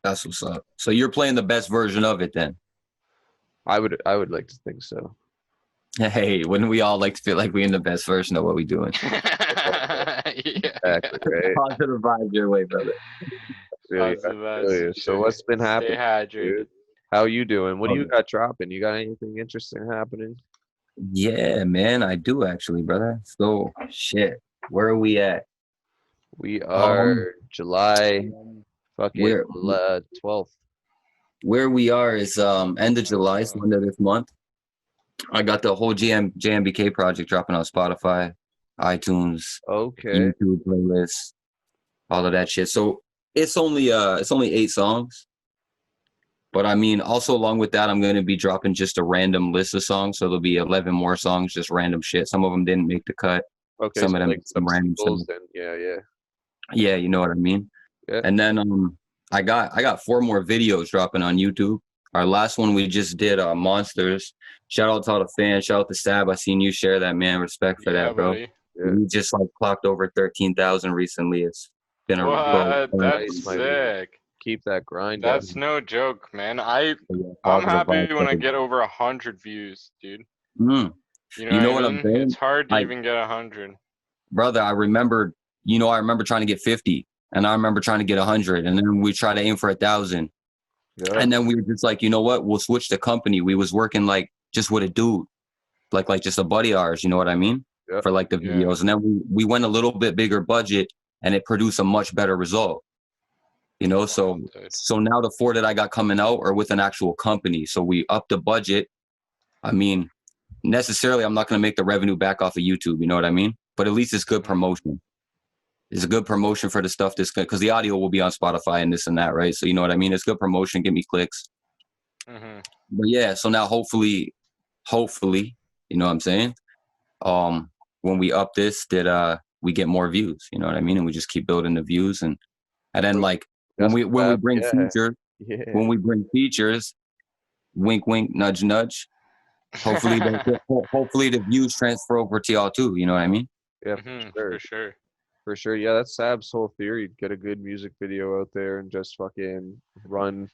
That's what's up. So you're playing the best version of it then. I would like to think so. Hey, wouldn't we all like to feel like we're in the best version of what we're doing? Exactly, right? Positive vibes your way, brother. Feel you, I Positive feel vibes you. for So sure. what's been Stay happening, hydrated. dude? How you doing? What do you Okay. got dropping? You got anything interesting happening? Yeah, man, I do actually, brother. So shit. Where are we at? We Um, are July fucking where 12th. where we are is end of July, so end of this month. I got the whole JMBK project dropping on Spotify, iTunes, Okay. YouTube playlists, all of that shit. So it's only 8 songs. But I mean, also along with that, I'm gonna be dropping just a random list of songs. So there'll be 11 more songs, just random shit. Some of them didn't make the cut. Okay, Some so of them like some some random stuff. singles then. Yeah. Yeah, you know what I mean. Yeah. And then I got 4 more videos dropping on YouTube. Our last one we just did Monsters. Shout out to all the fans. Shout out to Sab. I seen you share that, man. Respect for Yeah, that, bro. buddy. Yeah. We just like clocked over 13,000 recently. It's been a What? Nice, That's my man. sick. Keep that grind up. That's no joke, man. I'm positive happy vibes, when I brother. get over 100 views, dude. Mm. You know You what know I what I'm mean? It's saying? hard to I even get 100. brother, I remember trying to get 50, and I remember trying to get 100, and then we try to aim for 1,000, Yeah. and then we were just like, you know what? We'll switch the company. We was working like just with a dude, like just a buddy of ours. You know what I mean? Yeah. For like the Yeah. videos, and then we went a little bit bigger budget, and it produced a much better result. You know, so Dude. now the 4 that I got coming out are with an actual company. So we upped the budget. I mean, necessarily, I'm not going to make the revenue back off of YouTube. You know what I mean? But at least it's good promotion. It's a good promotion for the stuff that's good because the audio will be on Spotify and this and that, right? So you know what I mean? It's good promotion, get me clicks. Mm-hmm. But yeah, so now hopefully, you know what I'm saying? When we up this, that we get more views, you know what I mean? And we just keep building the views and then like when That's we what's bring up. features, Yeah. when we bring features, wink wink, nudge nudge. Hopefully hopefully the views transfer over to y'all too, you know what I mean? Yeah, Mm-hmm. for For sure. sure. For sure. Yeah, that's Sab's whole theory. Get a good music video out there and just fucking run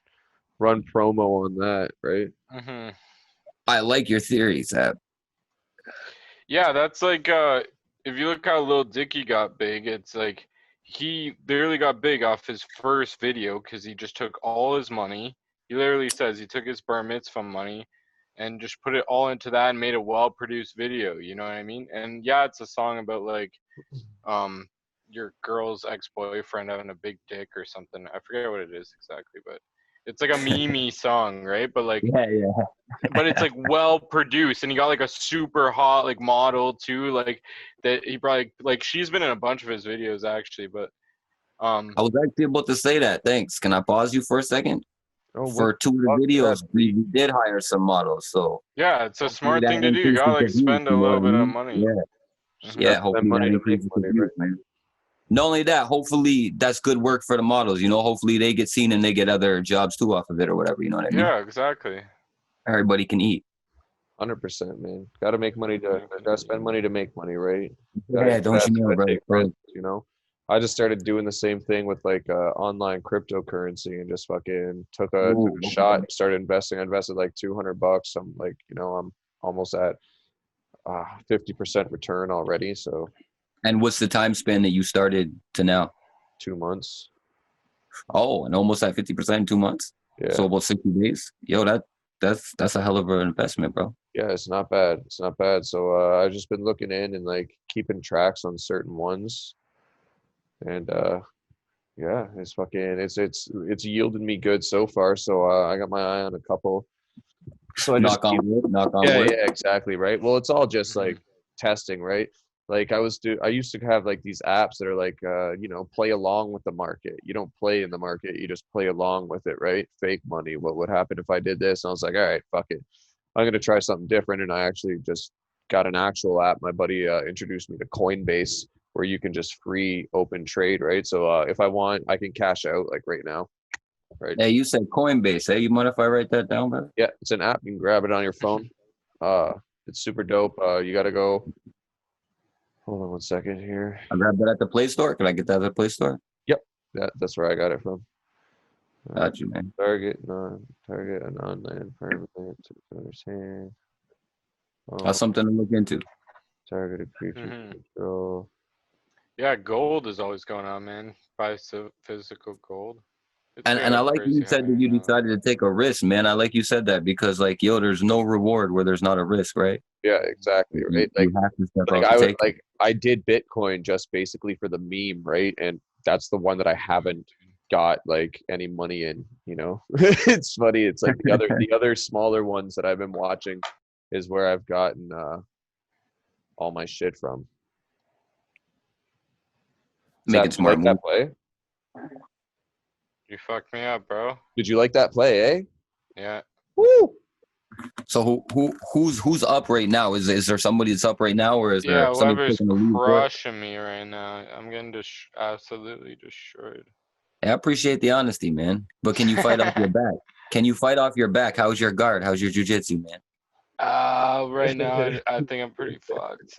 promo on that, right? Mm-hmm. I like your theory, Zab. Yeah, that's like if you look how Lil Dicky got big, it's like he literally got big off his first video because he just took all his money. He literally says he took his bar mitzvah money and just put it all into that and made a well-produced video. You know what I mean? And yeah, it's a song about like um your girl's ex-boyfriend having a big dick or something. I forget what it is exactly, but it's like a meme song, right? But like Yeah. but it's like well produced, and he got like a super hot like model too, like that he probably like she's been in a bunch of his videos actually, but I was actually about to say that. Thanks. Can I pause you for a second? Oh, what For 2 of the fuck is videos, that? we did hire some models. So yeah, it's a hopefully smart that thing to do. You increases gotta the like views. spend a You know little what I bit of mean? money. Yeah. Just Mhm. gotta Yeah. spend Hopefully money that to make increases the money, views, right? man. Not only that, hopefully that's good work for the models. You know, hopefully they get seen and they get other jobs too off of it or whatever. You know what I mean? Yeah, exactly. Everybody can eat. 100%, man. Gotta make money gotta spend money to make money, right? Gotta Yeah, don't you invest, know, gotta brother? take risks, you know? I just started doing the same thing with like online cryptocurrency and just fucking took a Ooh, shot and started investing. I invested like $200. I'm like, I'm almost at 50% return already. So And what's the time span that you started to now? 2 months. Oh, and almost at 50% in 2 months. Yeah. So about 60 days. Yo, that's a hell of an investment, bro. Yeah, it's not bad. It's not bad. So I've just been looking in and like keeping tracks on certain ones. And yeah, it's yielded me good so far. So I got my eye on a couple. So I just Knock on keep wood. Knock on yeah, wood. yeah, exactly, right? Well, it's all just like Mhm. testing, right? Like I used to have like these apps that are like play along with the market. You don't play in the market, you just play along with it, right? Fake money. What would happen if I did this? And I was like, all right, fuck it. I'm gonna try something different. And I actually just got an actual app. My buddy introduced me to Coinbase where you can just free open trade, right? So if I want, I can cash out like right now. Right. Hey, you said Coinbase. Hey, you mind if I write that down, brother? Yeah, it's an app. You can grab it on your phone. It's super dope. You gotta go. Hold on one second here. I grabbed that at the Play Store. Can I get that at the Play Store? Yep, that's where I got it from. Got you, man. Target a non-land permanent to the owner's hand. That's something to look into. Targeted creature Mhm. control. Yeah, gold is always going on, man. Buy physical gold. It's And I like you crazy said high that you right now. decided to take a risk, man. I like you said that because, like, yo, there's no reward where there's not a risk, right? Yeah, exactly, right? You have to step Like out to take it. I did Bitcoin just basically for the meme, right? And that's the one that I haven't got like any money in, you know. It's funny. It's like the other smaller ones that I've been watching is where I've gotten all my shit from. Making Zach, did you smart like moves. that play? You fucked me up, bro. Did you like that play, eh? Yeah. Woo! So who's up right now? Is there somebody that's up right now, or is Yeah, there somebody whoever's taking the lead for it? crushing me right now, I'm getting absolutely destroyed. I appreciate the honesty, man. But can you fight off your back? Can you fight off your back? How's your guard? How's your jujitsu, man? Right now, I think I'm pretty fucked.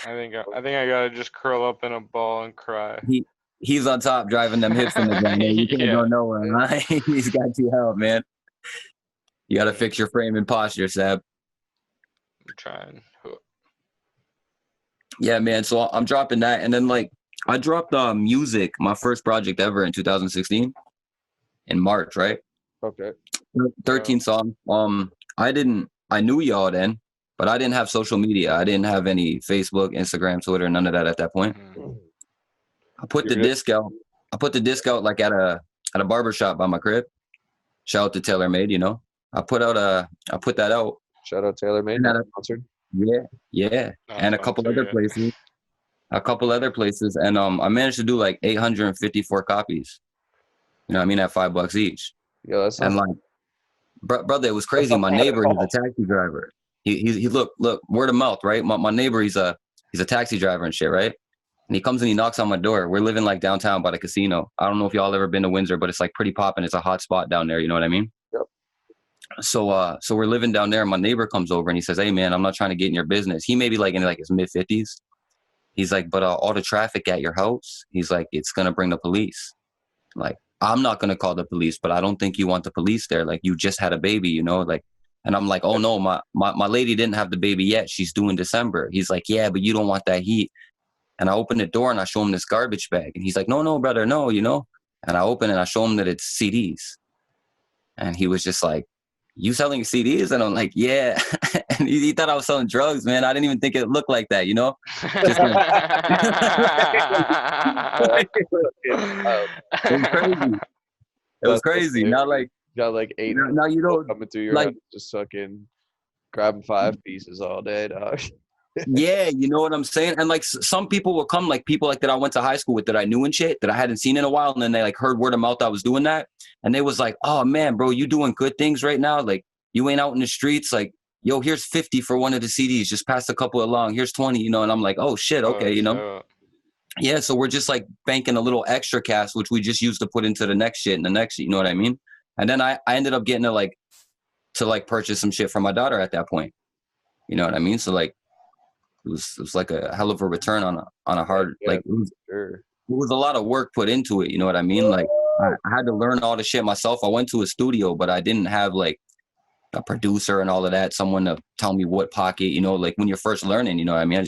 I think I gotta just curl up in a ball and cry. He's on top, driving them hips in the ground. Man. You can't go Yeah. nowhere, right? He's got you help, man. You got to fix your frame and posture, Seb. I'm trying. Yeah, man. So I'm dropping that, and then like I dropped music, my first project ever in 2016, in March, right? Okay. 13 songs. I knew y'all then, but I didn't have social media. I didn't have any Facebook, Instagram, Twitter, none of that at that point. Mhm. I put the disc out. I put the disc out like at a barber shop by my crib. Shout out to Taylor Made, you know. I put that out. Shout out Taylor Made, not sponsored. Yeah. And a couple other places. And I managed to do like 854 copies. You know what I mean, at $5 each. Yeah, that's and like brother, it was crazy. My neighbor, he's a taxi driver. He look word of mouth, right? My neighbor, he's a taxi driver and shit, right? And he comes and he knocks on my door. We're living like downtown by the casino. I don't know if y'all ever been to Windsor, but it's like pretty poppin'. It's a hot spot down there. You know what I mean? Yep. So we're living down there. And my neighbor comes over and he says, "Hey man, I'm not trying to get in your business." He may be like in like his mid-50s. He's like, "But all the traffic at your house," he's like, "it's gonna bring the police." Like, I'm not gonna call the police, but I don't think you want the police there. Like, you just had a baby, you know? Like, and I'm like, "Oh no, my lady didn't have the baby yet. She's due in December." He's like, "Yeah, but you don't want that heat." And I open the door and I show him this garbage bag. And he's like, no, brother, no, you know? And I open and I show him that it's CDs. And he was just like, "You selling CDs?" And I'm like, "Yeah." And he thought I was selling drugs, man. I didn't even think it looked like that, you know? Just like, it was crazy. It was crazy. Not like, got like 8 now you don't coming through your like, house, just fucking grabbing 5 pieces all day, dog. yeah, you know what I'm saying? And like some people will come, like people like that I went to high school with that I knew and shit that I hadn't seen in a while. And then they like heard word of mouth I was doing that. And they was like, "Oh man, bro, you doing good things right now. Like you ain't out in the streets. Like, yo, here's 50 for one of the CDs. Just pass a couple along. Here's 20, you know?" And I'm like, "Oh shit. Okay." You know? Yeah. So we're just like banking a little extra cash, which we just used to put into the next shit and the next shit. You know what I mean? And then I ended up getting to purchase some shit for my daughter at that point. You know what I mean? So like, it was like a hell of a return on a hard, Yeah, like sure. it was a lot of work put into it. You know what I mean? Like I had to learn all the shit myself. I went to a studio, but I didn't have like a producer and all of that, someone to tell me what pocket, you know, like when you're first learning, you know what I mean?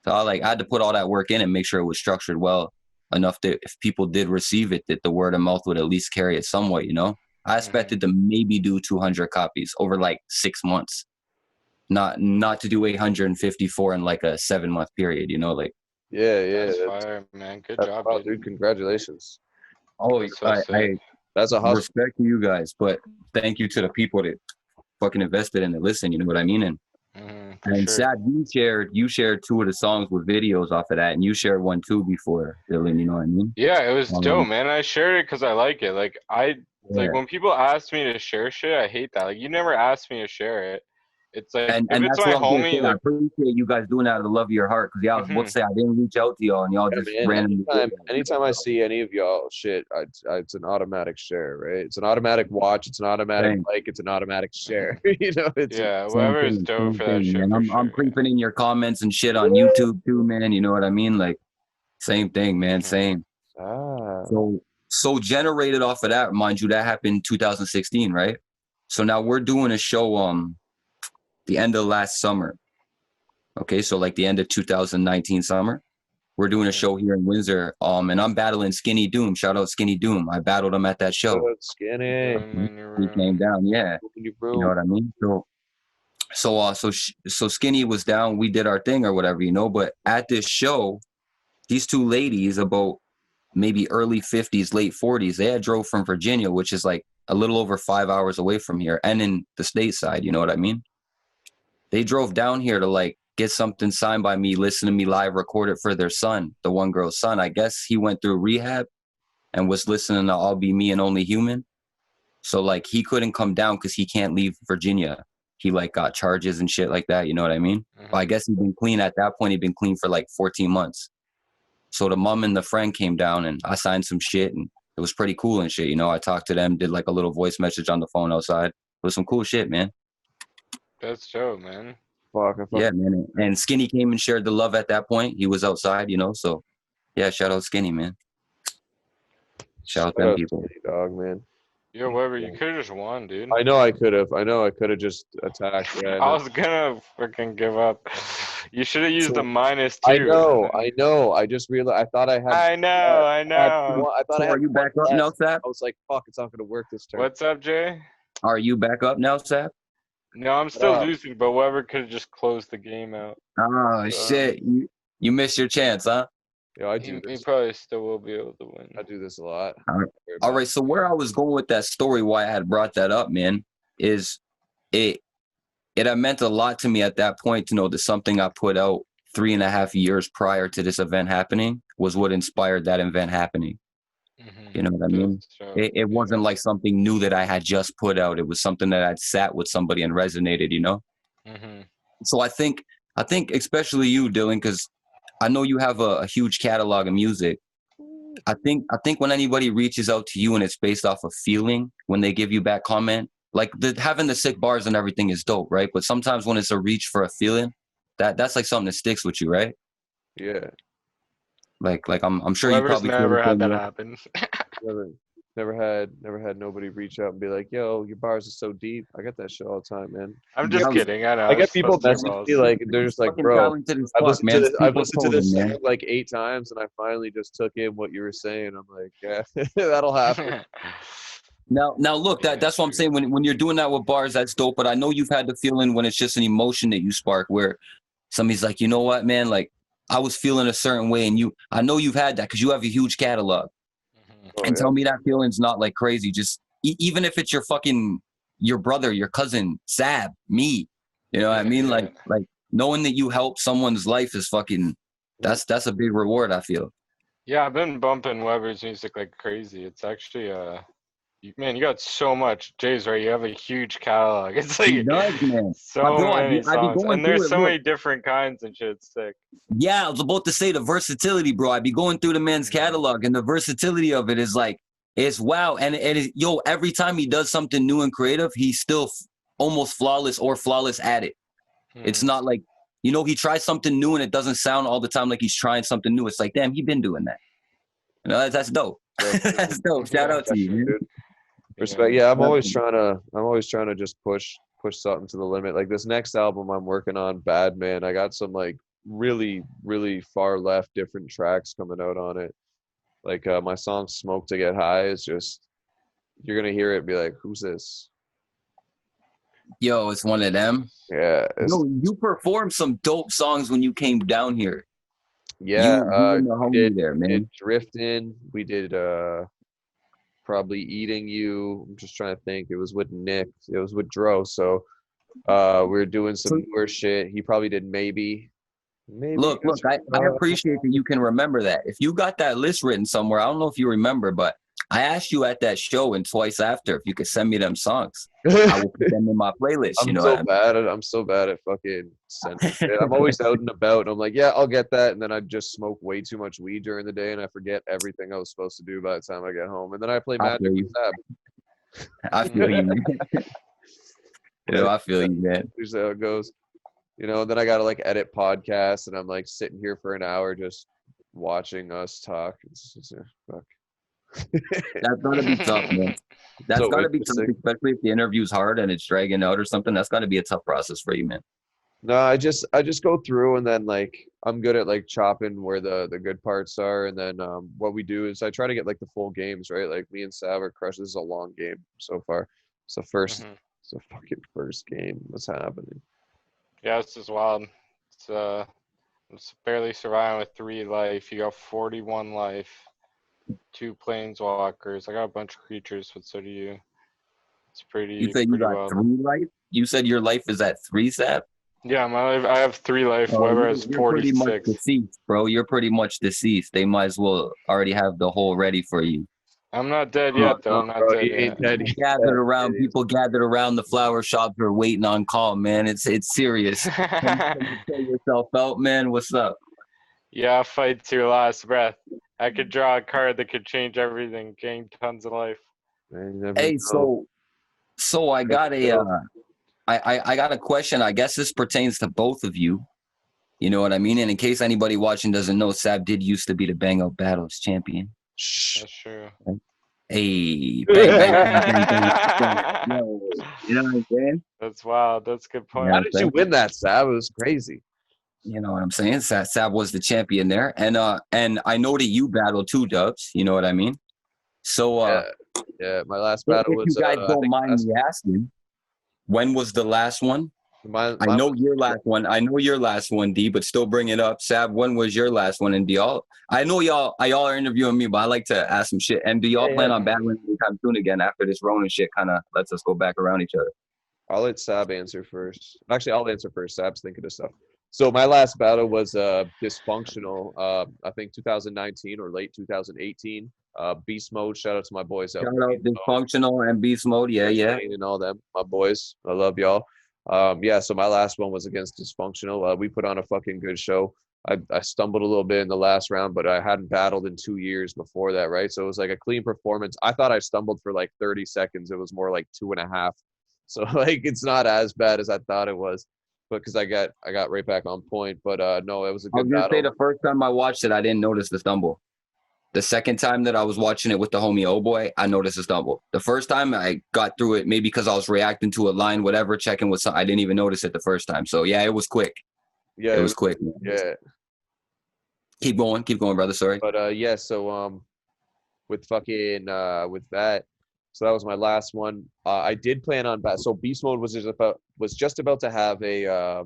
I had to put all that work in and make sure it was structured well enough that if people did receive it, that the word of mouth would at least carry it somewhat, you know? I expected to maybe do 200 copies over like 6 months. Not to do 854 in like a 7-month period, you know, like. Yeah. That's fire, man. Good job, dude. Congratulations. Oh, I That's a hustle. respect to you guys, but thank you to the people that fucking invested in it. Listen, you know what I mean? And Sad, you shared 2 of the songs with videos off of that, and you shared one too before, Dylan. You know what I mean? Yeah, it was dope, man. I shared it because I like it. Like Yeah. when people ask me to share shit, I hate that. Like you never asked me to share it. It's like and if it's that's my what I'm homie, I like appreciate you guys doing that out of the love of your heart. Because I was about to say I didn't reach out to y'all, and y'all just Man, randomly. anytime I see any of y'all shit, it's an automatic share, right? It's an automatic watch. It's an automatic like. It's an automatic share. You know, it's whatever is dope for that shit. And I'm creeping in your comments and shit on YouTube too, man. You know what I mean? Like, same thing, man. Same. Ah. So So generated off of that, mind you, that happened in 2016, right? So now we're doing a show the end of last summer. Okay, so like the end of 2019 summer. We're doing a show here in Windsor. And I'm battling Skinny Doom. Shout out Skinny Doom. I battled him at that show. Good, Skinny. He came down, yeah. You know what I mean? So Skinny was down. We did our thing or whatever, you know. But at this show, these two ladies, about maybe early 50s, late 40s, they had drove from Virginia, which is like a little over 5 hours away from here, and in the stateside. You know what I mean? They drove down here to like get something signed by me, listen to me live, record it for their son, the one girl's son. I guess he went through rehab and was listening to I'll Be Me and Only Human. So like he couldn't come down because he can't leave Virginia. He like got charges and shit like that. You know what I mean? But I guess he'd been clean at that point. He'd been clean for like 14 months. So the mom and the friend came down and I signed some shit and it was pretty cool and shit. You know, I talked to them, did like a little voice message on the phone outside. It was some cool shit, man. That's dope, man. Yeah, man. And Skinny came and shared the love at that point. He was outside, you know. So, yeah, shout out Skinny, man. Shout out them people. Skinny, dog, man. Yo, Weber, you could have just won, dude. I know I could have just attacked. Yeah, I was gonna freaking give up. You should have used the -2. I know. I just realized. I thought I had. I know. I thought I had. Are you back up now, Sap? I was like, fuck, it's not gonna work this turn. What's up, Jay? Are you back up now, Sap? No, I'm still losing, but Weber could have just closed the game out. Oh, shit. You missed your chance, huh? Yeah, I do. He probably still will be able to win. I do this a lot. All right. So where I was going with that story, why I had brought that up, man, is it had meant a lot to me at that point to know that something I put out 3.5 years prior to this event happening was what inspired that event happening. You know what I mean? It wasn't like something new that I had just put out. It was something that I'd sat with somebody and resonated, you know? So I think especially you, Dylan, because I know you have a huge catalog of music. I think when anybody reaches out to you and it's based off of feeling, when they give you back comment, like having the sick bars and everything is dope, right? But sometimes when it's a reach for a feeling, that's like something that sticks with you, right? Yeah. Like I'm sure Weber's you probably never had that happen. Never had nobody reach out and be like, "Yo, your bars are so deep." I get that shit all the time, man. I'm just kidding. I know. I get people message me like they're just like, "Bro, I've listened to this song like 8 times, and I finally just took in what you were saying." I'm like, "Yeah, that'll happen." Now look, that's what I'm saying. When you're doing that with bars, that's dope. But I know you've had the feeling when it's just an emotion that you spark, where somebody's like, "You know what, man? Like I was feeling a certain way," and I know you've had that because you have a huge catalog. And tell me that feeling's not like crazy. Just even if it's your brother, your cousin, Sab, me, you know what I mean? Like knowing that you help someone's life is that's a big reward, I feel. Yeah, I've been bumping Weber's music like crazy. It's actually man, you got so much. Jay's right. You have a huge catalog. It's like man. so many songs, and there's so many different kinds and shit. It's sick. Yeah, I was about to say the versatility, bro. I'd be going through the man's catalog, and the versatility of it is like it's wow. And every time he does something new and creative, he's still almost flawless at it. It's not like he tries something new and it doesn't sound all the time like he's trying something new. It's like, damn, he's been doing that. That's dope. That's dope. Shout out to you, man. Dude. Respect. Yeah, I'm always trying to just push something to the limit. Like this next album I'm working on, Bad Man, I got some like really, really far left different tracks coming out on it. Like my song Smoke to Get High is just, you're gonna hear it and be like, who's this? Yo, it's one of them. Yeah. You performed some dope songs when you came down here. Yeah, we did Drifting. We did probably Eating You. I'm just trying to think. It was with Nick. It was with Dro. So we were doing some newer shit. He probably did Maybe. Look, I appreciate that you can remember that. If you got that list written somewhere, I don't know if you remember, but I asked you at that show and twice after if you could send me them songs. I will put them in my playlist. I'm so bad at fucking sending shit. I'm always out and about, and I'm like, yeah, I'll get that, and then I just smoke way too much weed during the day, and I forget everything I was supposed to do by the time I get home, and then I play Magic with Tab. I feel you, man. I feel you, man. Here's how it goes. Then I gotta like edit podcasts, and I'm like sitting here for an hour just watching us talk. It's fuck. That's gotta be tough, man. That's So gotta be tough, interesting. especially if the interview's hard and it's dragging out or something. That's gotta be a tough process for you, man. No, I just go through and then like I'm good at like chopping where the good parts are, and then what we do is I try to get like the full games, right? Like me and Sav are crushing. This is a long game so far. It's the first, Mhm. it's the fucking first game. What's happening? Yeah, this is wild. It's barely surviving with 3 life. You got 41 life. 2 planeswalkers. I got a bunch of creatures, but so do you. It's You said you pretty got wild. 3 life? You said your life is at 3, Sap? Yeah, my life. I have 3 life. Oh, Weber has you're pretty much 46. deceased, bro. You're pretty much deceased. They might as well already have the hole ready for you. I'm not dead Oh, yet, though. no, I'm not bro, dead he ain't yet. dead. He's Gathered dead. around, It is. people gathered around the flower shop are waiting on call, man. It's serious. Can you pull yourself out, man? What's up? Yeah, fight to your last breath. I could draw a card that could change everything, gain tons of life. Man, you never Hey, know. so I got I got a question. I guess this pertains to both of you. You know what I mean? And in case anybody watching doesn't know, Sab did used to be the Bang Out Battles champion. Shh. That's true. Hey, bang, bang, bang, bang, bang, bang. Yo, you know what I'm saying? That's wild. That's a good You point. know How what I'm did you saying? win that, Sav? It was crazy. You know what I'm saying? Sab was the champion there. And I know that you battle too, Dubbz. You know what I mean? So Yeah. My last battle if you was guys I don't think mind me asking, when was the last one? mine I know was your last one. I know your last one, D, but still bring it up. Sab, when was your last one? And do y'all, I know y'all are interviewing me, but I like to ask some shit. And do y'all plan on battling anytime soon again after this Ronin shit kind of lets us go back around each other? I'll let Sab answer first. Actually, I'll answer first. Sab's thinking of stuff. So my last battle was dysfunctional. I think 2019 or late 2018. Beast mode. Shout out to my boys out Shout there. out Dysfunctional and Beast Mode. Yeah, yeah. And all them, my boys. I love y'all. Yeah. So my last one was against dysfunctional. We put on a fucking good show. I stumbled a little bit in the last round, but I hadn't battled in 2 years before that, right? So it was like a clean performance. I thought I stumbled for like 30 seconds. It was more like 2.5. So like it's not as bad as I thought it was, but because I got right back on point. But no, it was a I was good gonna say battle. the first time I watched it, I didn't notice the stumble. The second time that I was watching it with the homie Oh Boy, I noticed the stumble. The first time I got through it, maybe because I was reacting to a line, whatever, checking with something. I didn't even notice it the first time. So yeah, it was quick. Yeah, It was quick. Man. yeah. Keep going, brother. Sorry. But yeah, so with fucking with that, so that was my last one. I did plan on so Beast Mode was just about to have a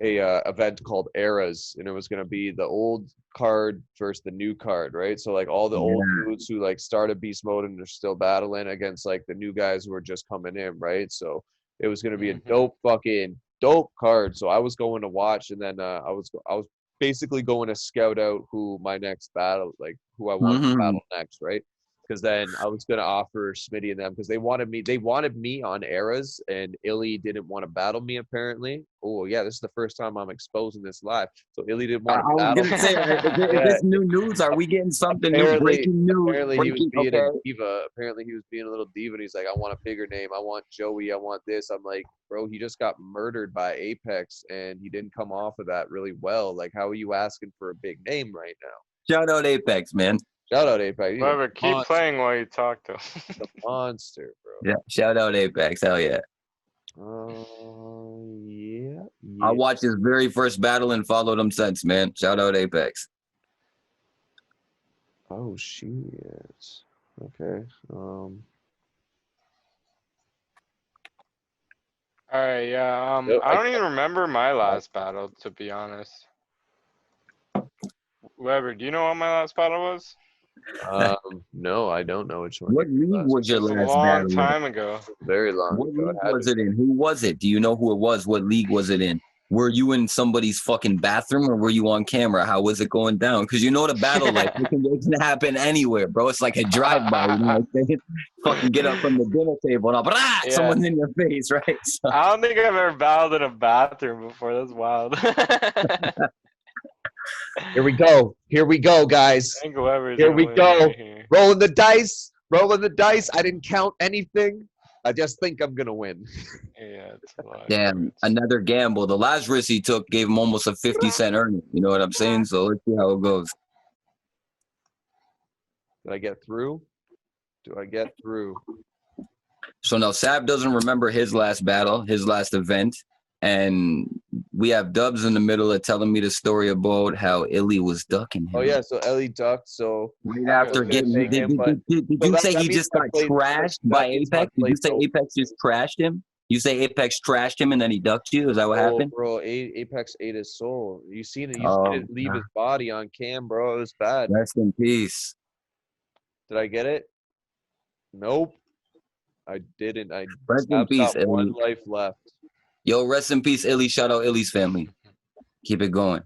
event called Eras, and it was going to be the old card versus the new card, right? So like all the old dudes who like started Beast Mode and they're still battling against like the new guys who are just coming in, right? So it was going to be a dope card. So I was going to watch, and then I was basically going to scout out who my next battle, like who I wanted to battle next, right? Because then I was gonna offer Smitty and them because they wanted me on Eras, and Illy didn't want to battle me apparently. Oh yeah, this is the first time I'm exposing this live, so Illy didn't want to I was battle. gonna say, is this new news? Are we getting something new? Breaking news. Apparently he was being okay. a diva. Apparently he was being a little diva, and he's like, I want a bigger name. I want Joey. I want this. I'm like, bro, he just got murdered by Apex, and he didn't come off of that really well. Like, how are you asking for a big name right now? Shout out Apex, man. Shout out Apex. Whatever, keep playing while you talk to him. The monster, bro. Yeah, shout out Apex. Hell yeah. Yeah. I watched his very first battle and followed him since, man. Shout out Apex. Oh shit. Okay. Alright, yeah. Yep, I don't even remember my last battle, to be honest. Weber, do you know what my last battle was? No, I don't know which one. What league was your It was a last long battle? time ago. Very long. What ago. league was it in? Who was it? Do you know who it was? What league was it in? Were you in somebody's fucking bathroom or were you on camera? How was it going down? Because you know the battle, like, it can happen anywhere, bro. It's like a drive-by, you know what I'm saying? Fucking get up from the dinner table and Yeah. someone's in your face, right? So, I don't think I've ever battled in a bathroom before. That's wild. Here we go. Here we go, guys. I think Weber's Here we gonna go. win right here. Rolling the dice. Rolling the dice. I didn't count anything. I just think I'm gonna win. Yeah, it's a lot. damn, another gamble. The last risk he took gave him almost a 50-cent earning. You know what I'm saying? So let's see how it goes. Did I get through? Do I get through? So now Sab doesn't remember his last battle, his last event. And we have Dubbz in the middle of telling me the story about how Illy was ducking him. Oh yeah, so Ellie ducked. So Right I after was gonna getting, take him, but did so you say that he means just my got plate- trashed that by means my Apex? Did you plate's say open. Apex just trashed him? You say Apex trashed him and then he ducked you? Is that what happened? Bro, Apex ate his soul. You seen it? You Oh, seen it leave his body on cam, bro. It was bad. rest in peace. Did I get it? Nope. I didn't. Rest in Sab's peace, got one Illy. life left. Yo, rest in peace, Illy. Shout out Illy's family. Keep it going.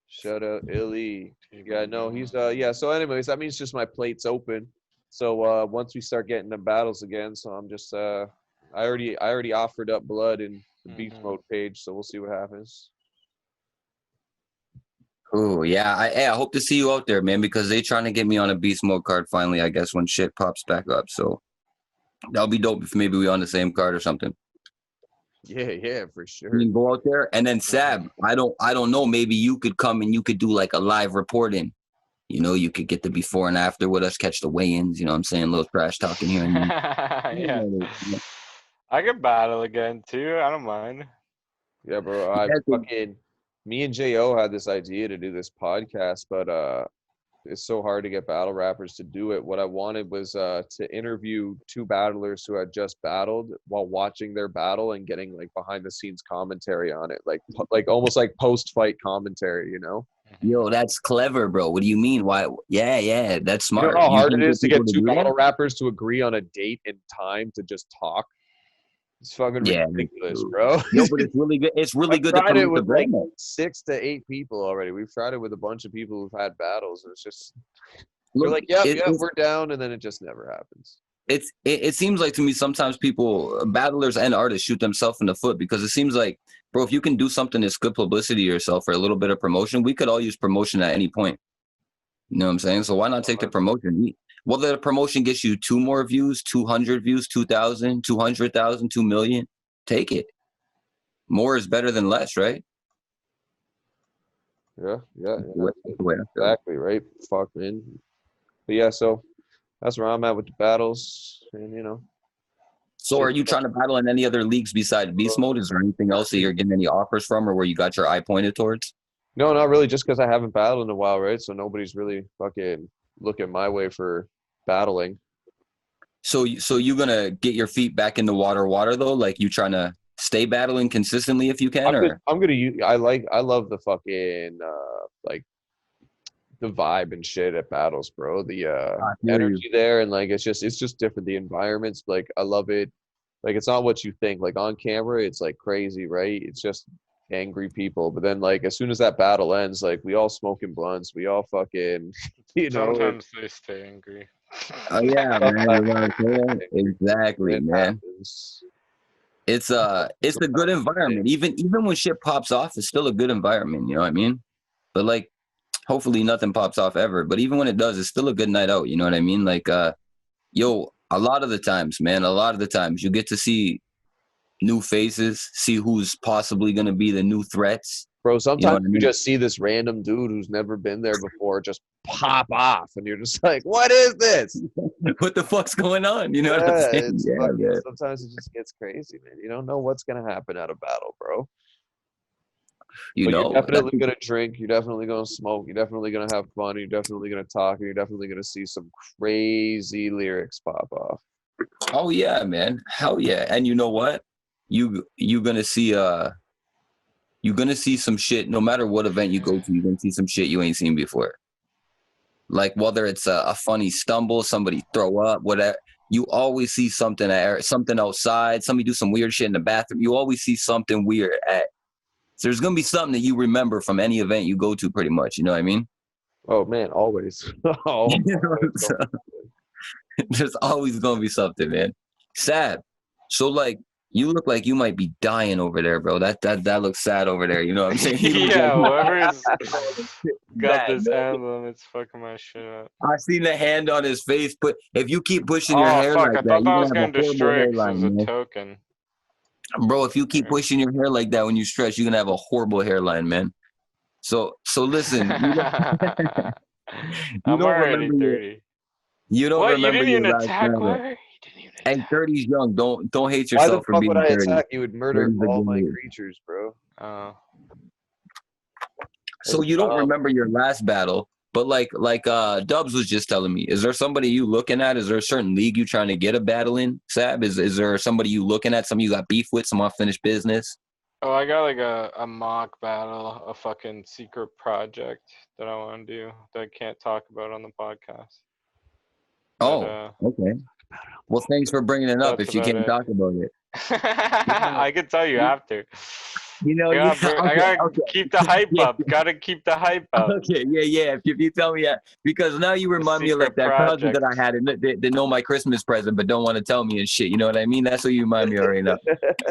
Shout out Illy. Yeah, no, he's yeah. So, anyways, that means just my plate's open. So once we start getting the battles again, so I'm just I already offered up blood in the beast mode page, so we'll see what happens. Oh yeah, I hope to see you out there, man, because they trying to get me on a beast mode card finally. I guess when shit pops back up, so that'll be dope if maybe we on the same card or something. Yeah, for sure. You can go out there, and then Sab, I don't know. Maybe you could come and you could do like a live reporting. You know, you could get the before and after with us, catch the weigh-ins. You know what I'm saying? A little trash talking here and there. Yeah. I could battle again too. I don't mind. Yeah, bro. Me and Jo had this idea to do this podcast, but it's so hard to get battle rappers to do it. What I wanted was to interview two battlers who had just battled while watching their battle and getting like behind the scenes commentary on it, like almost like post fight commentary, you know? Yo, that's clever, bro. What do you mean? Why? Yeah, that's You smart. know how hard it think is to people get two do that? battle rappers to agree on a date and time to just talk? It's fucking Yeah, ridiculous, dude. bro. Yo, but it's really good. It's really good to tried it promote the with like brand. 6 to 8 people already. We've tried it with a bunch of people who've had battles, and it's just Look, they're like, "Yep, it's- we're down," and then it just never happens. it seems like to me sometimes people, battlers and artists, shoot themselves in the foot because it seems like, bro, if you can do something that's good publicity to yourself or a little bit of promotion, we could all use promotion at any point. You know what I'm saying? So why not take the promotion? Whether the promotion gets you 2 more views, 200 views, 2,000, 200,000, 2 million, take it. More is better than less, right? Yeah, That's the way I feel. exactly right. Fuck, man. But yeah, so that's where I'm at with the battles, and you know. So are you trying to battle in any other leagues besides Beast Mode? Is there anything else that you're getting any offers from or where you got your eye pointed towards? No, not really. Just because I haven't battled in a while, right? So nobody's really fucking looking my way for battling. So you gonna get your feet back in the water though? Like you trying to stay battling consistently if you can, or I'm gonna use. I love the fucking like the vibe and shit at battles, bro. The energy there, and like it's just different. The environments, like I love it. Like it's not what you think. Like on camera, it's like crazy, right? It's just angry people. But then like as soon as that battle ends, like we all smoking blunts, we all fucking, you know. Sometimes they stay angry. Oh yeah, man. You know what I'm saying? Exactly, man. Happens. It's a good environment. Even when shit pops off, it's still a good environment. You know what I mean? But like, hopefully nothing pops off ever. But even when it does, it's still a good night out. You know what I mean? Like, yo, a lot of the times you get to see new faces, see who's possibly gonna be the new threats. Bro, sometimes I mean? just see this random dude who's never been there before just pop off, and you're just like, "What is this? What the fuck's going on?" You know what I'm saying? Yeah. Sometimes it just gets crazy, man. You don't know what's gonna happen at a battle, bro. You're definitely gonna drink. You're definitely gonna smoke. You're definitely gonna have fun. You're definitely gonna talk. And you're definitely gonna see some crazy lyrics pop off. Oh yeah, man. Hell yeah. And you know what? You're gonna see some shit. No matter what event you go to, you're gonna see some shit you ain't seen before. Like whether it's a funny stumble, somebody throw up, whatever. You always see something outside. Somebody do some weird shit in the bathroom. You always see something weird at. So there's gonna be something that you remember from any event you go to, pretty much. You know what I mean? Oh man, always. There's always gonna be something, man. Sad. So like, you look like you might be dying over there, bro. That looks sad over there. You know what I'm saying? Yeah, whoever's got this emblem, it's fucking my shit up. I seen the hand on his face, but if you keep pushing your Oh hair fuck! like I that, thought you're that was gonna gonna have a horrible destroy it 'cause it hairline, was a man. token. Bro, if you keep pushing your hair like that when you stretch, you're gonna have a horrible hairline, man. So listen. I'm already dirty. You don't What? You remember didn't your even last attack battle. Wire? You didn't even And attack. 30's young. Don't hate Why the yourself for fuck would being I 30. attack? You would murder 30's a all good my age. creatures, bro. Oh. So you don't remember your last battle, but like Dubbz was just telling me, is there somebody you looking at? Is there a certain league you trying to get a battle in? Sab, is there somebody you looking at? Some you got beef with? Some unfinished business? Oh, I got like a mock battle, a fucking secret project that I want to do that I can't talk about on the podcast. But, Oh, okay. Well, thanks for bringing it up. that's If you about can't it. talk about it, I can tell you after. you know, I okay, gotta okay. keep the hype Yeah. up. Gotta keep the hype up. Okay, yeah. If you tell me that, because now you remind me of like secret that cousin project. that I had that know my Christmas present but don't want to tell me and shit. You know what I mean? That's what you remind me of right now.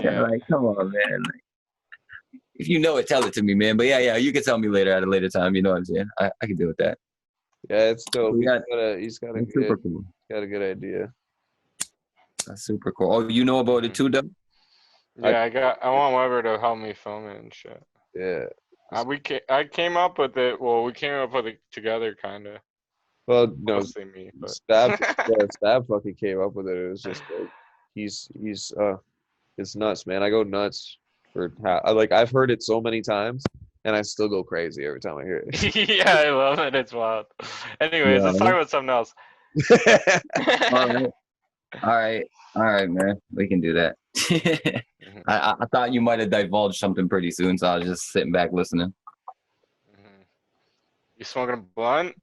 Yeah. Like, come on, man. Like, if you know it, tell it to me, man. But yeah, you can tell me later at a later time. You know what I'm saying? I can deal with that. Yeah, it's dope. Yeah, He's got that's super cool. got a good idea. That's super cool. Oh, you know about it too, Doug? Yeah, I want Weber to help me film it and shit. Yeah. I came up with it. Well, we came up with it together, kind of. Well, no, Mostly me, but Stab fucking came up with it. It was just like he's it's nuts, man. I go nuts for like I've heard it so many times and I still go crazy every time I hear it. yeah, I love it. It's wild. Anyways, Yeah. let's talk about something else. All right, man. We can do that. I thought you might have divulged something pretty soon, so I was just sitting back listening. You smoking a blunt?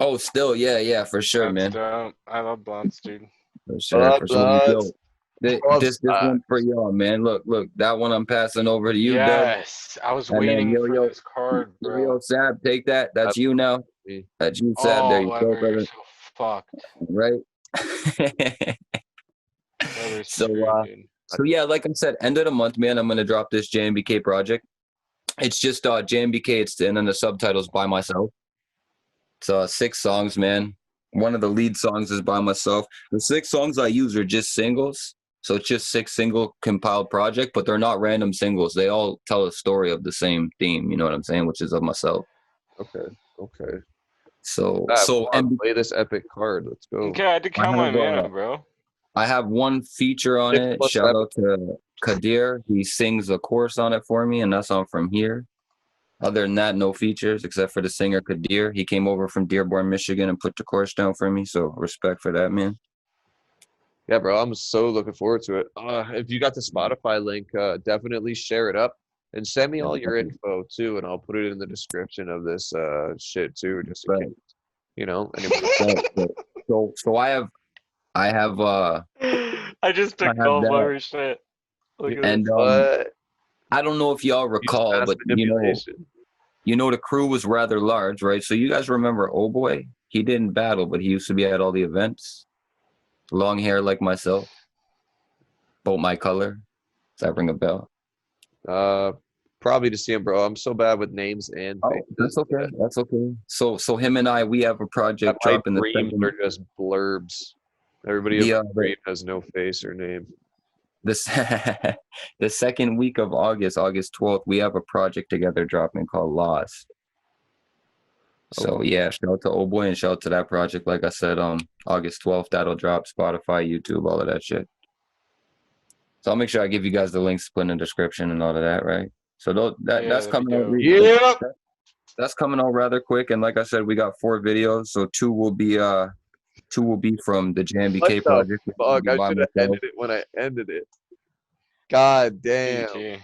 Oh, still, yeah, for sure, That's man. dope. I love blunts, dude. For sure. Yo, this Blunts. one's for y'all, man. Look, that one I'm passing over to you, Doug. Yes, I was And then waiting for this card, bro. Yo, Sab, take that. That's you now. That's you, Sab. There you go, Weber, you're brother. so fucked. Right? Weber's So, screwed, dude. So yeah, like I said, end of the month, man, I'm gonna drop this JMBK project. It's just JMBK. And then the subtitles by myself. It's 6 songs, man. One of the lead songs is by myself. The 6 songs I use are just singles, so it's just 6 single compiled project, but they're not random singles. They all tell a story of the same theme. You know what I'm saying? Which is of myself. Okay. So play this epic card. Let's go. Okay, I had to count my mana, bro. I have one feature on it. Shout out to Kadir. He sings a chorus on it for me, and that's on From Here. Other than that, no features except for the singer Kadir. He came over from Dearborn, Michigan, and put the chorus down for me. So respect for that, man. Yeah, bro, I'm so looking forward to it. If you got the Spotify link, definitely share it up and send me all your info too, and I'll put it in the description of this shit too, just in case, you know. So I have. I just took all my shit. Look at and I don't know if y'all recall, but you know the crew was rather large, right? So you guys remember Oh Boy? He didn't battle, but he used to be at all the events. Long hair like myself. Both my color. Does that ring a bell? Probably to see him, bro. I'm so bad with names and faces. That's okay. So him and I, we have a project dropping the second. Are just blurbs. Everybody has no face or name. The second week of August 12th, we have a project together dropping called Lost. So yeah, shout out to Oh Boy and shout out to that project. Like I said, August 12th, that'll drop Spotify, YouTube, all of that shit. So I'll make sure I give you guys the links, put in the description and all of that, right? So that's coming out. Yeah. That's coming out rather quick. And like I said, we got 4 videos. So 2 will be from the JMBK project. Fuck, I should have ended it when I ended it. God damn. GG.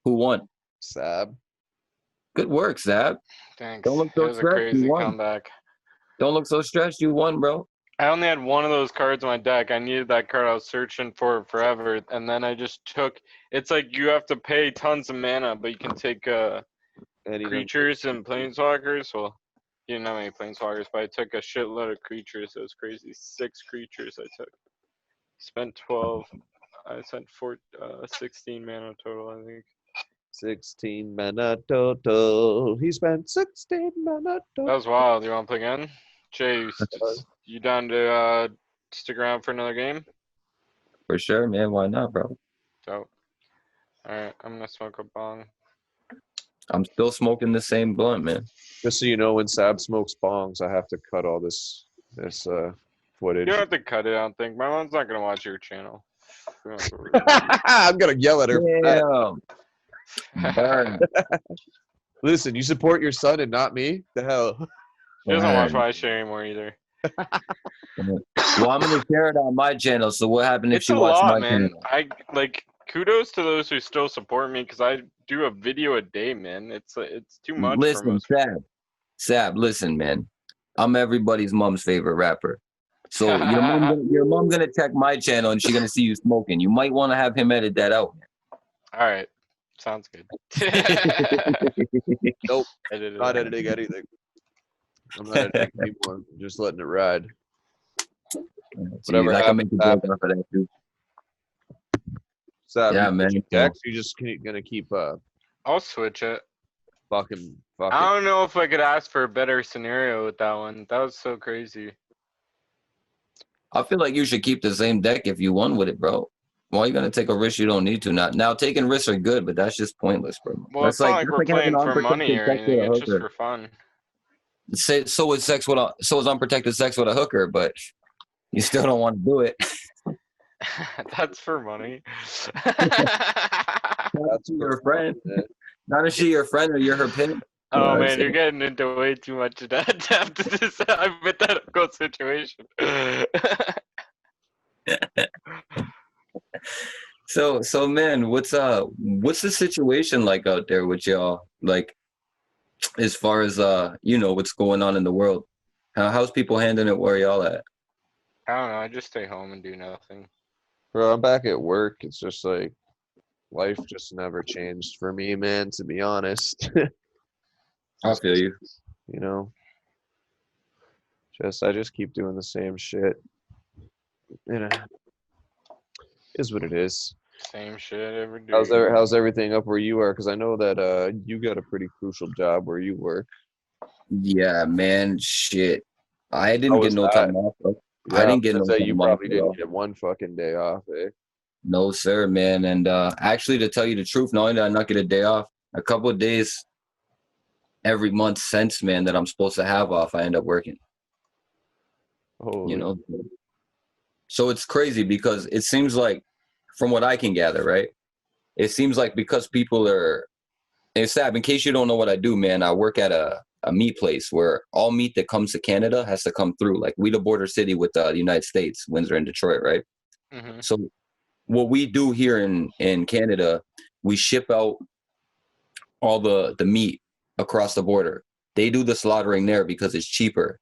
Who won? Sab. Good work, Sab. Thanks. Don't look so stressed. You won. Comeback. Don't look so stressed. You won, bro. I only had one of those cards in my deck. I needed that card. I was searching for it forever, and then I just took. It's like you have to pay tons of mana, but you can take creatures and planeswalkers. Well, you didn't have any planeswalkers, but I took a shitload of creatures. It was crazy. 6 creatures I took. Spent 12. I spent 16 mana total, I think. 16 mana total. He spent 16 mana total. That was wild. You want to play again? Jay, you down to stick around for another game? For sure, man. Why not, bro? Dope. Alright, I'm gonna smoke a bong. I'm still smoking the same blunt, man. Just so you know, when Sab smokes bongs, I have to cut all this this You footage. don't have to cut it, I don't think. My mom's not gonna watch your channel. You don't have to worry I'm gonna yell at her. For that. Damn. Burn. Listen, you support your son and not me. The hell. She doesn't watch Burn. my shit anymore either. Well, I'm gonna share it on my channel. So what happened if It's she a watched lot, my man. channel? I like kudos to those who still support me because I do a video a day, man. It's too much for Listen, most people. Sab, listen, man. I'm everybody's mom's favorite rapper. So your mom gonna check my channel and she's gonna see you smoking. You might want to have him edit that out. All right, sounds good. Nope. Edit it Not out. editing anything. I'm not editing anymore. I'm just letting it ride. Whatever Jeez, I can make happens, a joke happens. off of that too. Sab, Yeah, you man. switching decks? You just gonna keep I'll switch it. fucking. I don't know if I could ask for a better scenario with that one. That was so crazy. I feel like you should keep the same deck if you won with it, bro. Why are you gonna take a risk you don't need to? Now taking risks are good, but that's just pointless, bro. Well, That's it's not like that's we're having playing for money unprotected or sex with anything. a It's just hooker. for fun. So is unprotected sex with a hooker, but you still don't want to do it. That's for money. Not if she your friend. Not if she your friend or you're her pimp. Oh I'd man, say. you're getting into way too much of that depth to this hypothetical situation. So man, what's the situation like out there with y'all? Like as far as what's going on in the world. How's people handling it where y'all at? I don't know. I just stay home and do nothing. Bro, I'm back at work. It's just like life just never changed for me, man, to be honest. I feel you. You know, I just keep doing the same shit. You know, is what it is. Same shit every day. How's everything up where you are? Because I know that you got a pretty crucial job where you work. Yeah, man, shit. I How didn't get was no that? time off. Bro. I didn't get no say you time off, probably bro. didn't get one fucking day off, eh? No, sir, man. And actually, to tell you the truth, not only did I not get a day off, a couple of days every month since, man, that I'm supposed to have off, I end up working. Holy. You know, so it's crazy because it seems like, from what I can gather, right? It seems like because people are, and Sab, in case you don't know what I do, man, I work at a meat place where all meat that comes to Canada has to come through. Like we the border city with the United States, Windsor and Detroit, right? Mm-hmm. So what we do here in Canada, we ship out all the meat across the border. They do the slaughtering there because it's cheaper,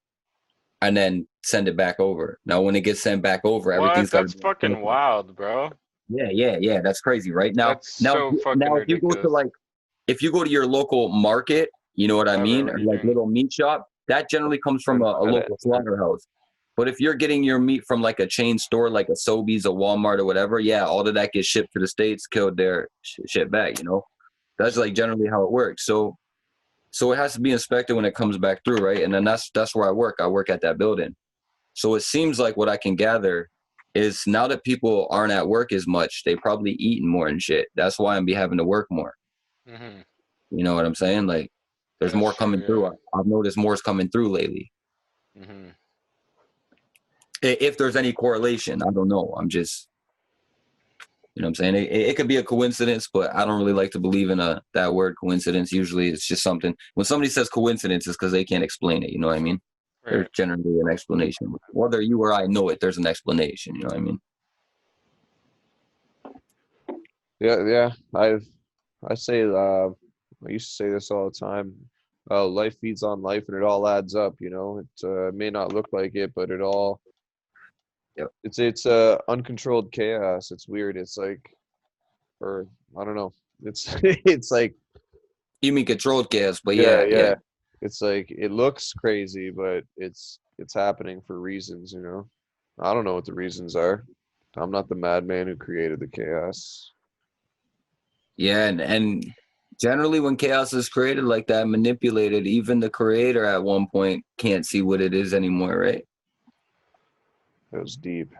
and then send it back over. Now, when it gets sent back over, everything's What? got. That's fucking wild, bro. Yeah. That's crazy, right? That's so fucking If you go to ridiculous. if you go to your local market, you know what I Never mean, heard or you like doing. little meat shop, that generally comes from a local slaughterhouse. But if you're getting your meat from like a chain store, like a Sobeys, a Walmart, or whatever, yeah, all of that gets shipped to the States, killed there, shipped back. You know, that's like generally how it works. So it has to be inspected when it comes back through, right? And then that's where I work. I work at that building. So it seems like what I can gather is now that people aren't at work as much, they probably eating more and shit. That's why I'm be having to work more. Mm-hmm. You know what I'm saying? Like there's That's more true, coming through. yeah. I've noticed more's coming through lately. Mm-hmm. If there's any correlation, I don't know. I'm just, you know what I'm saying? It could be a coincidence, but I don't really like to believe in that word coincidence. Usually it's just something, when somebody says coincidence, it's because they can't explain it. You know what I mean? There's Right. generally an explanation. Whether you or I know it, there's an explanation. You know what I mean? Yeah. I say I used to say this all the time. Life feeds on life, and it all adds up. You know, it may not look like it, but it all. Yep. It's uncontrolled chaos. It's weird. It's like, or I don't know. It's it's like You mean controlled chaos, but yeah. It's like it looks crazy, but it's happening for reasons. You know, I don't know what the reasons are. I'm not the madman who created the chaos. Yeah, and generally when chaos is created like that, manipulated, even the creator at one point can't see what it is anymore, right? It was deep.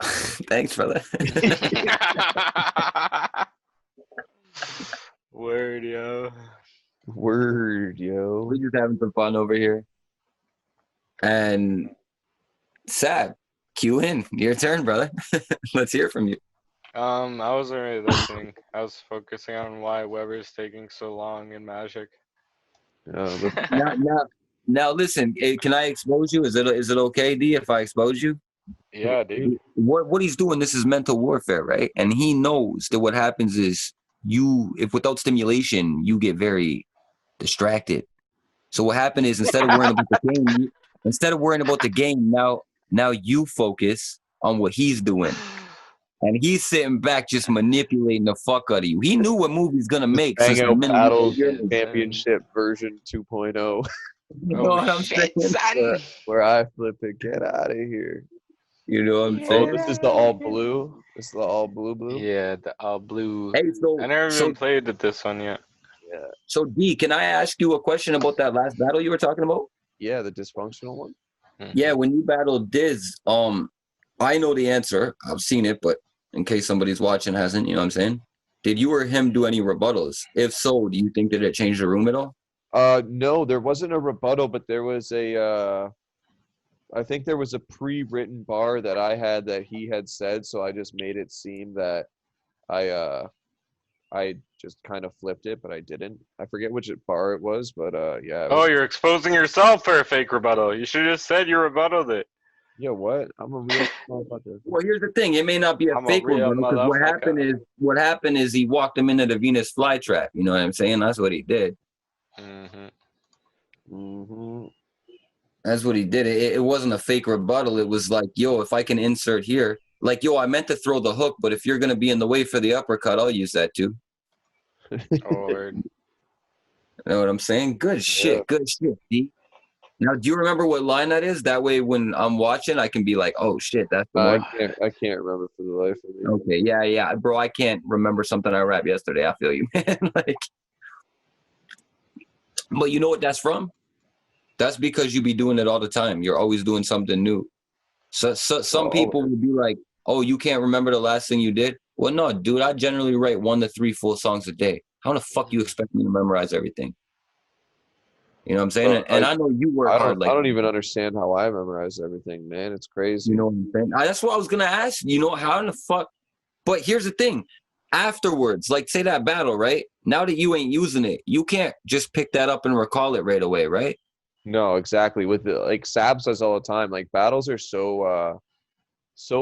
Thanks for that. Word, yo. Word, yo. We're just having some fun over here. And Sab, cue in. Your turn, brother. Let's hear from you. I wasn't really listening. I was focusing on why Weber's taking so long in Magic. Now, listen. Can I expose you? Is it okay, D, if I expose you? Yeah, dude. What he's doing, this is mental warfare, right? And he knows that what happens is if without stimulation, you get very distracted. So what happened is instead of worrying about the game, now you focus on what he's doing. And he's sitting back just manipulating the fuck out of you. He knew what move he's gonna make. Since the Hangout minute Battles you're- Championship version 2.0. You know what I'm saying? Where I flip it, get out of here. You know what I'm Oh, saying? this is the all blue. This is the all blue. Yeah, the all blue. Hey, I never even played with this one yet. Yeah. So D, can I ask you a question about that last battle you were talking about? Yeah, the dysfunctional one. Yeah, when you battled Diz, I know the answer. I've seen it, but in case somebody's watching hasn't, you know what I'm saying? Did you or him do any rebuttals? If so, do you think that it changed the room at all? No, there wasn't a rebuttal, but there was I think there was a pre-written bar that I had that he had said, so I just made it seem that I just kind of flipped it, but I didn't. I forget which bar it was, but yeah. Oh, you're exposing yourself for a fake rebuttal. You should have just said you rebutted it. Yeah, what? I'm a real motherfucker. Well, here's the thing. It may not be a I'm a fake one, real because what happened is he walked him into the Venus flytrap. You know what I'm saying? That's what he did. That's what he did. It wasn't a fake rebuttal. It was like, yo, if I can insert here, like, yo, I meant to throw the hook, but if you're going to be in the way for the uppercut, I'll use that too. Lord. You know what I'm saying? Good shit. Good shit, D. Now, do you remember what line that is? That way, when I'm watching, I can be like, oh, shit, that's the one. I can't remember for the life of me. Okay, yeah. Bro, I can't remember something I rapped yesterday. I feel you, man. Like, but you know what that's from? That's because you be doing it all the time. You're always doing something new. So some people would be like, oh, you can't remember the last thing you did? Well, no, dude, I generally write 1 to 3 full songs a day. How the fuck you expect me to memorize everything? You know what I'm saying? And I know you work hard. I don't even understand how I memorize everything, man. It's crazy. You know what I'm saying? That's what I was going to ask. You know, how in the fuck? But here's the thing. Afterwards, like, say that battle, right? Now that you ain't using it, you can't just pick that up and recall it right away, right? No, exactly. With like Sab says all the time, like battles are so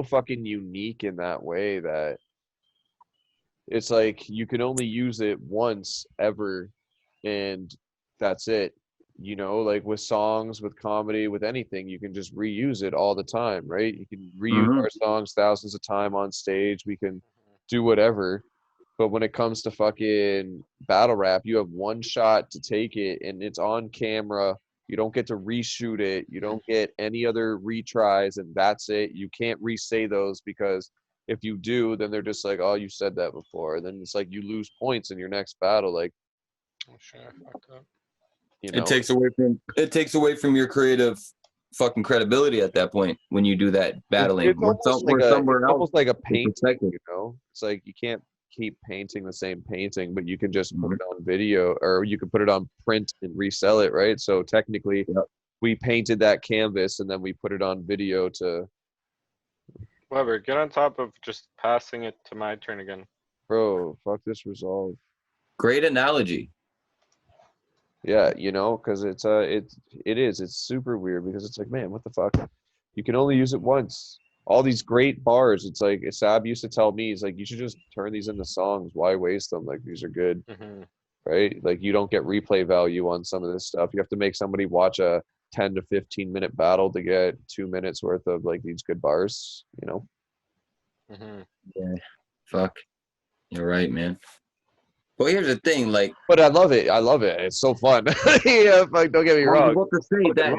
fucking unique in that way that it's like you can only use it once ever, and that's it. You know, like with songs, with comedy, with anything, you can just reuse it all the time, right? You can reuse our songs thousands of times on stage. We can do whatever. But when it comes to fucking battle rap, you have one shot to take it, and it's on camera. You don't get to reshoot it. You don't get any other retries, and that's it. You can't re-say those, because if you do, then they're just like, oh, you said that before. Then it's like you lose points in your next battle. Like, you know, it takes away from your creative fucking credibility at that point when you do that battling. It's almost like a painting, you know? It's like you can't keep painting the same painting, but you can just put it on video, or you can put it on print and resell it, right? So technically, we painted that canvas and then we put it on video to... Weber, get on top of just passing it to my turn again. Bro, fuck this resolve. Great analogy. Yeah, you know, because it's super weird, because it's like, man, what the fuck? You can only use it once. All these great bars, it's like Sab used to tell me, he's like, you should just turn these into songs. Why waste them? Like, these are good, right? Like, you don't get replay value on some of this stuff. You have to make somebody watch a 10 to 15 minute battle to get 2 minutes worth of like these good bars, you know? Yeah, fuck. You're right, man. But here's the thing, like... But I love it. It's so fun. Yeah, like, don't get me wrong. I was about to say, that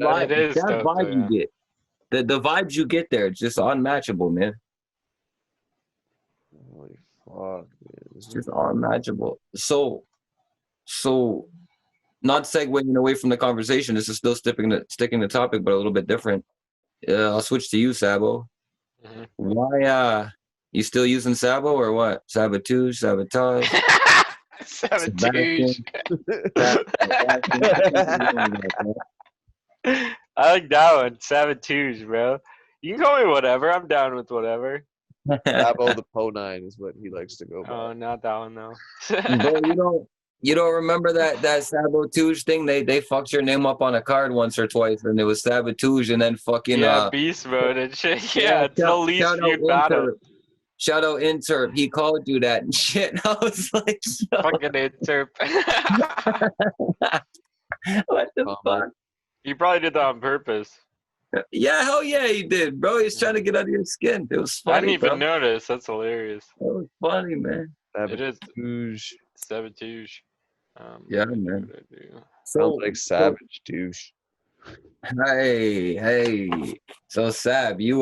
vibe you get. The vibes you get there, it's just unmatchable, man. Holy fuck, man. It's just unmatchable. So not segueing away from the conversation, this is still sticking to topic, but a little bit different. I'll switch to you, Sabo. Why you still using Sabo or what? Sabotage? Sabotage. I like that one. Sabotage, bro. You can call me whatever. I'm down with whatever. Sabo the Po9 is what he likes to go by. Oh, not that one though. Bro, you don't remember that Sabotage thing? They fucked your name up on a card once or twice, and it was Sabotage, and then fucking Yeah, beast mode and shit. Yeah, yeah, it's the least shout out viewed battle. Interp. Shout out Interp. He called you that and shit. I was like, so, Fucking interp. what the Comment. fuck? You probably did that on purpose. Yeah, hell yeah, he did, bro. He's trying to get under your skin. It was funny, I didn't even bro. notice. That's hilarious. It was funny, man. It is Sabotage. sabotage. Yeah, what man. did I do? Sounds like savage douche. Hey. So Sab, you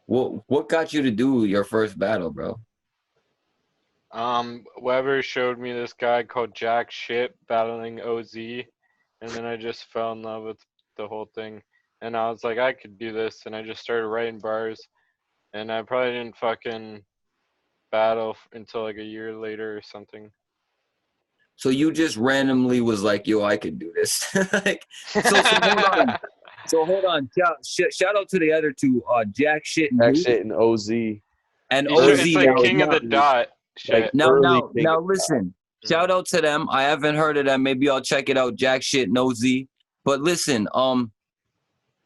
what got you to do your first battle, bro? Weber showed me this guy called Jack Shit battling OZ, and then I just fell in love with the whole thing. And I was like, I could do this, and I just started writing bars, and I probably didn't fucking battle until like a year later or something. So you just randomly was like, yo, I could do this. Like, so hold on. So hold on. Shout out to the other two, Jack Shit and Jack who? Shit and OZ. And You should- OZ. it's like now, King of the Dot shit. Like, now, early now, King now of the listen. Shout out to them. I haven't heard of them. Maybe I'll check it out. Jack Shit and OZ. But listen,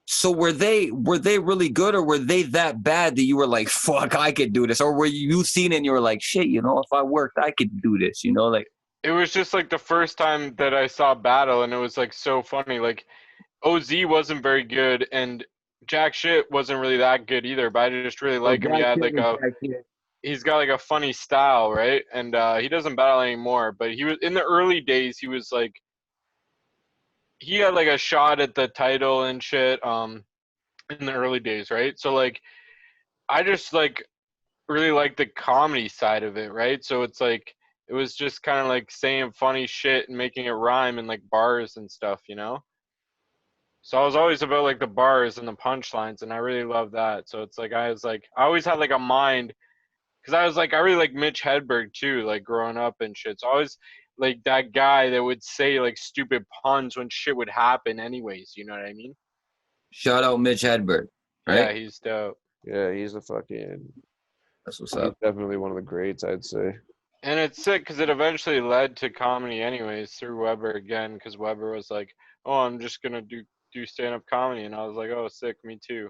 so were they really good, or were they that bad that you were like, fuck, I could do this? Or were you seen it and you were like, shit, you know, if I worked, I could do this, you know, like. It was just like the first time that I saw battle, and it was like so funny. Like OZ wasn't very good, and Jack Shit wasn't really that good either. But I just really like him. He had like he's got like a funny style, right? And he doesn't battle anymore. But he was in the early days. He was like he had like a shot at the title and shit. In the early days, right? So like I just like really like the comedy side of it, right? So it's like it was just kind of like saying funny shit and making it rhyme and like bars and stuff, you know? So I was always about like the bars and the punchlines, and I really love that. So it's like I always had like a mind, because I was like I really like Mitch Hedberg too, like growing up and shit. So I was like that guy that would say like stupid puns when shit would happen anyways, you know what I mean? Shout out Mitch Hedberg, Yeah, right? he's dope. Yeah, he's a fucking. That's what's He's up. definitely one of the greats, I'd say. And it's sick because it eventually led to comedy anyways through Weber again, because Weber was like, oh, I'm just going to do stand-up comedy. And I was like, oh, sick, me too.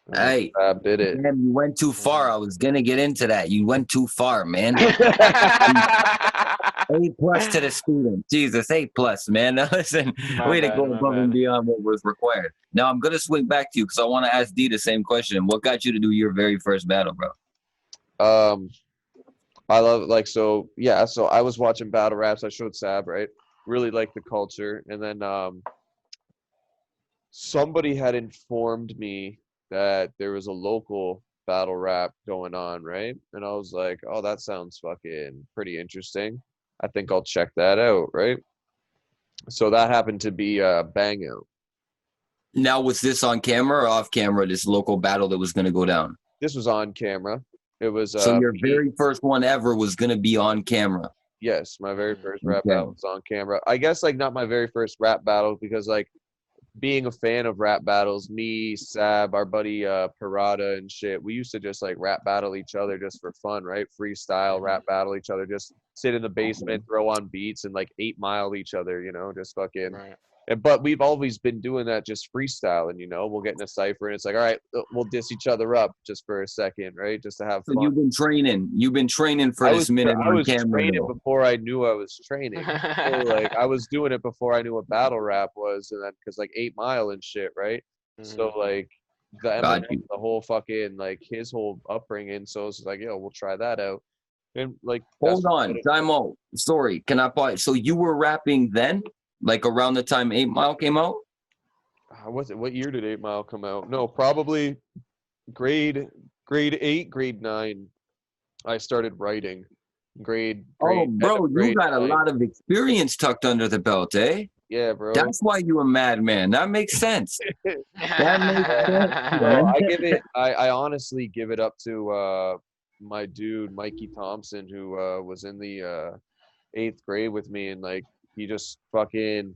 And then Hey, Fab did it. damn, you went too far. I was gonna get into that. You went too far, man. A+ to the student. Jesus, A+, man. Now, listen, way to go above and beyond what was required. Now I'm gonna swing back to you because I want to ask D the same question. What got you to do your very first battle, bro? I love like so yeah. So I was watching battle raps. I showed Sab, right? Really liked the culture, and then somebody had informed me that there was a local battle rap going on, right? And I was like, oh, that sounds fucking pretty interesting. I think I'll check that out, right? So that happened to be Bang Out. Now, was this on camera or off camera? This local battle that was gonna go down. This was on camera. It was So your very first one ever was gonna be on camera. yes, my very first rap Okay. battle was on camera. I guess like not my very first rap battle because like being a fan of rap battles, me, Sab, our buddy Parada and shit, we used to just like rap battle each other just for fun, right? Freestyle, rap battle each other, just sit in the basement, throw on beats, and like 8 Mile each other, you know, just fucking. Right. But we've always been doing that just freestyling, you know. We'll get in a cipher and it's like, all right, we'll diss each other up just for a second, right? Just to have So fun. you've been training. You've been training for this minute I on was camera. training though. before I knew I was training. So, like I was doing it before I knew what battle rap was, and then because like 8 Mile and shit, right? So like the Got Eminem, you. the whole fucking like his whole upbringing. So it's like, yo, we'll try that out. And like, Hold on, time out. Sorry, can I pause? So you were rapping then, like around the time 8 Mile came out? What year did 8 Mile come out? No, probably grade 8, grade 9. I started writing. Grade Oh, bro, you got a lot of experience tucked under the belt, eh? Yeah, bro. That's why you a madman. That makes sense. That makes sense. Well, I honestly give it up to my dude Mikey Thompson, who was in the 8th grade with me, and like he just fucking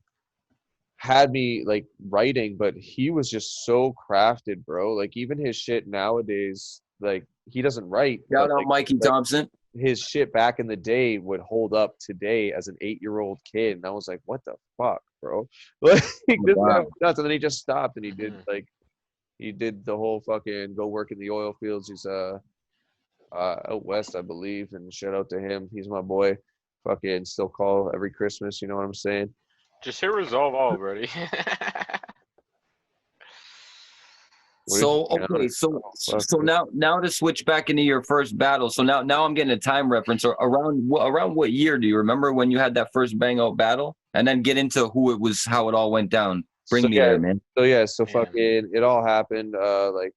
had me like writing, but he was just so crafted, bro. Like even his shit nowadays, like he doesn't write, Shout but out Mikey Thompson. his shit back in the day would hold up today as an 8-year-old kid. And I was like, what the fuck, bro? Like this guy was nuts. And then he just stopped and he did the whole fucking go work in the oil fields. He's out west, I believe. And shout out to him. He's my boy. Fucking still call every Christmas, you know what I'm saying? Just hit resolve all already. So okay, so now to switch back into your first battle. So now I'm getting a time reference. Or around what year do you remember when you had that first bang out battle? And then get into who it was, how it all went down. Bring me there, man. So fucking it all happened. Like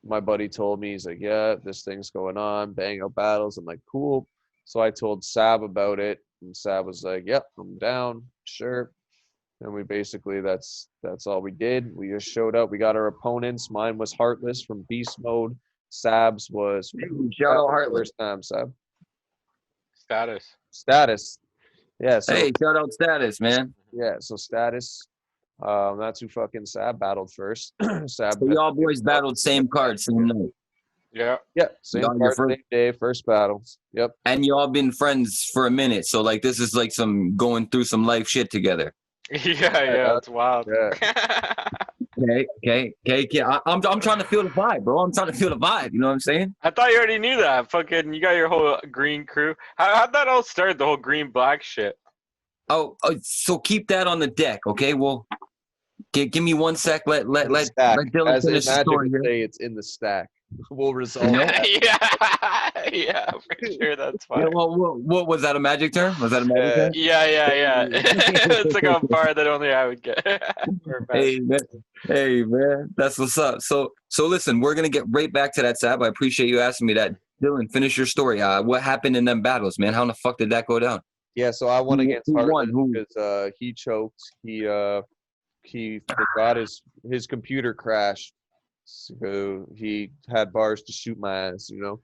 my buddy told me, he's like, yeah, this thing's going on, bang out battles. I'm like, cool. So I told Sab about it, and Sab was like, yep, I'm down, sure. And we basically, that's all we did. We just showed up. We got our opponents. Mine was Heartless from Beast Mode. Sab's was shout out Heartless. First time, Sab. Status. Yeah. So, hey, shout out Status, man. Yeah. So Status. That's who fucking Sab battled first. Sab. So y'all boys battled same card, same night. Yeah. Yeah. Same card, same day, first battles. Yep. And y'all been friends for a minute. So like this is like some going through some life shit together. Yeah, it's wild. Yeah. Okay. I'm trying to feel the vibe, bro. I'm trying to feel the vibe. You know what I'm saying? I thought you already knew that. Fucking, you got your whole green crew. How'd that all start? The whole green black shit. Oh, so keep that on the deck, okay? Well, give me 1 sec. Let Dylan As finish the story here. say, it's in the stack. We'll resolve that. Yeah, for sure. That's fine. Yeah, well, what was that, a magic term? Was that a magic term? Yeah. It's like a bar that only I would get. Hey man, that's what's up. So listen, we're gonna get right back to that, Sab. I appreciate you asking me that. Dylan, finish your story. What happened in them battles, man? How in the fuck did that go down? Yeah, so I won against Heartless won? because he choked. He forgot his computer crashed. So he had bars to shoot my ass, you know.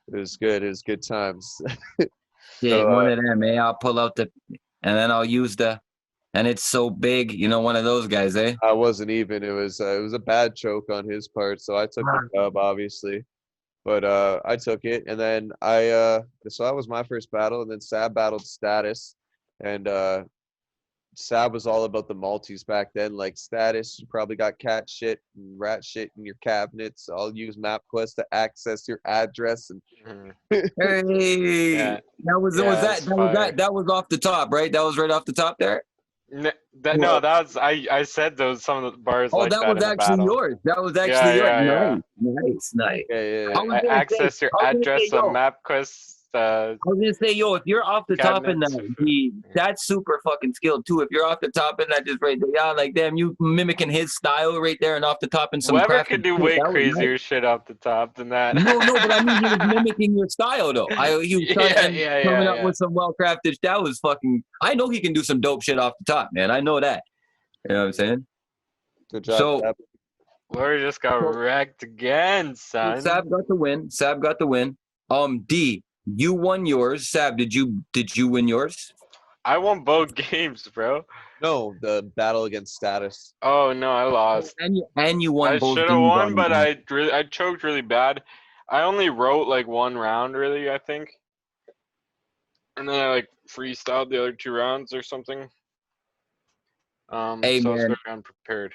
It was good. It was good times. Yeah, So, one of them, man. I'll pull out and then I'll use and it's so big, you know, one of those guys, eh? I wasn't even. It was a bad choke on his part, so I took the dub, obviously. But I took it, and then so that was my first battle, and then Sab battled Status, and Sab was all about the Maltese back then. Like Status, you probably got cat shit and rat shit in your cabinets. I'll use MapQuest to access your address. And hey, Yeah. that was off the top, right? That was right off the top there. No, that was I said those some of the bars. Oh, like that was actually yours. That was actually yours. Nice. Yeah. Access your address on MapQuest. I was gonna say, yo, if you're off the top in that, that's super fucking skilled too. If you're off the top in that, just right there, yeah, like damn, you mimicking his style right there and off the top in some. Whoever could do way crazier shit off the top than that. No, but I mean, he was mimicking your style though. He was coming up with some well-crafted. That was fucking. I know he can do some dope shit off the top, man. I know that. You know what I'm saying? Good job. So, Lori just got wrecked again, son. Sab got the win. D. You won yours. Sab, did you win yours? I won both games, bro. No, the battle against Status. Oh no, I lost. And you won both. I should have won, but I choked really bad. I only wrote like one round, really, I think. And then I like freestyled the other 2 rounds or something. Hey, so man. I was very unprepared.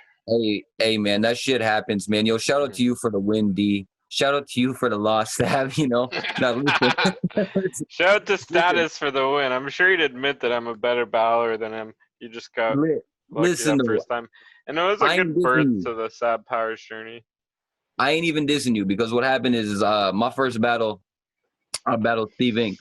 Hey, man, that shit happens, man. Yo, shout out to you for the win, D. Shout out to you for the loss, Sab, you know. Shout out to Status for the win. I'm sure he'd admit that I'm a better battler than him. He just got lucky that first time. And it was a good birth to the Sab Powers journey. I ain't even dissing you because what happened is my first battle, I battled Steve Inc.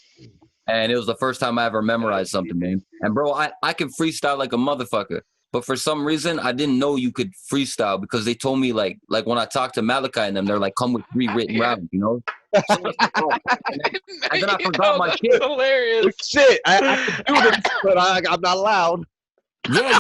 And it was the first time I ever memorized something, man. And bro, I can freestyle like a motherfucker. But for some reason, I didn't know you could freestyle because they told me like when I talked to Malachi and them, they're like, come with 3 written rounds, you know? So and then I forgot my shit. Hilarious. Shit, I can do this, but I'm not allowed. Yeah.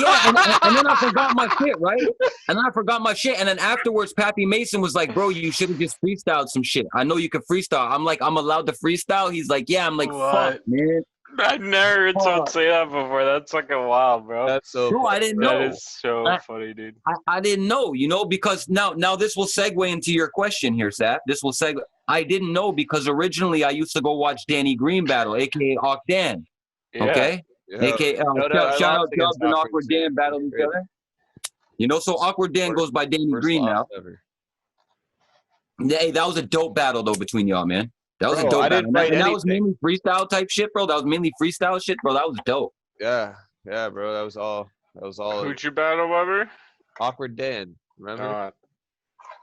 And then I forgot my shit, right? And then afterwards, Pappy Mason was like, bro, you should have just freestyled some shit. I know you can freestyle. I'm like, I'm allowed to freestyle? He's like, yeah. I'm like, fuck, man. I never heard someone say that before. That's fucking wild, bro. That's so Bro, I funny. didn't That know. is so funny, dude. I didn't know, because now this will segue into your question here, Sap. This will segue. I didn't know because originally I used to go watch Danny Green battle, aka Octan. Yeah. Okay, Yeah. aka I shout out lost against Dubbz and Awkward Dan battle each Great. other. So Awkward Dan goes by Danny First Green loss now. ever. Hey, that was a dope battle though between y'all, man. That was Bro, a dope I battle, didn't write and that was anything. mainly freestyle type shit, bro. That was mainly freestyle shit, bro. That was dope. Yeah, bro. That was all. Who'd you battle, Weber? Awkward Dan. Remember?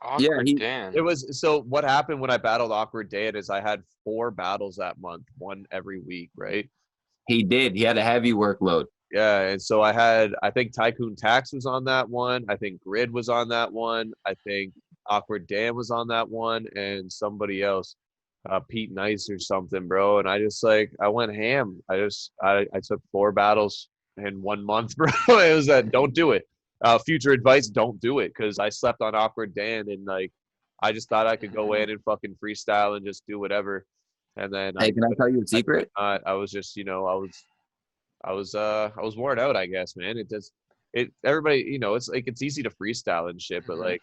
Awkward he- Dan. It was so. What happened when I battled Awkward Dan is I had 4 battles that month, one every week, right? He did. He had a heavy workload. Yeah, and so I think Tycoon Tax was on that one. I think Grid was on that one. I think Awkward Dan was on that one, and somebody else, Pete Nice or something, bro. And I just I went ham. I took 4 battles in 1 month, bro. It was don't do it. Future advice, don't do it, because I slept on Awkward Dan and I just thought I could go in and fucking freestyle and just do whatever. And then Hey, can I tell you a secret? I was just I was worn out, I guess, man. Everybody, it's easy to freestyle and shit, but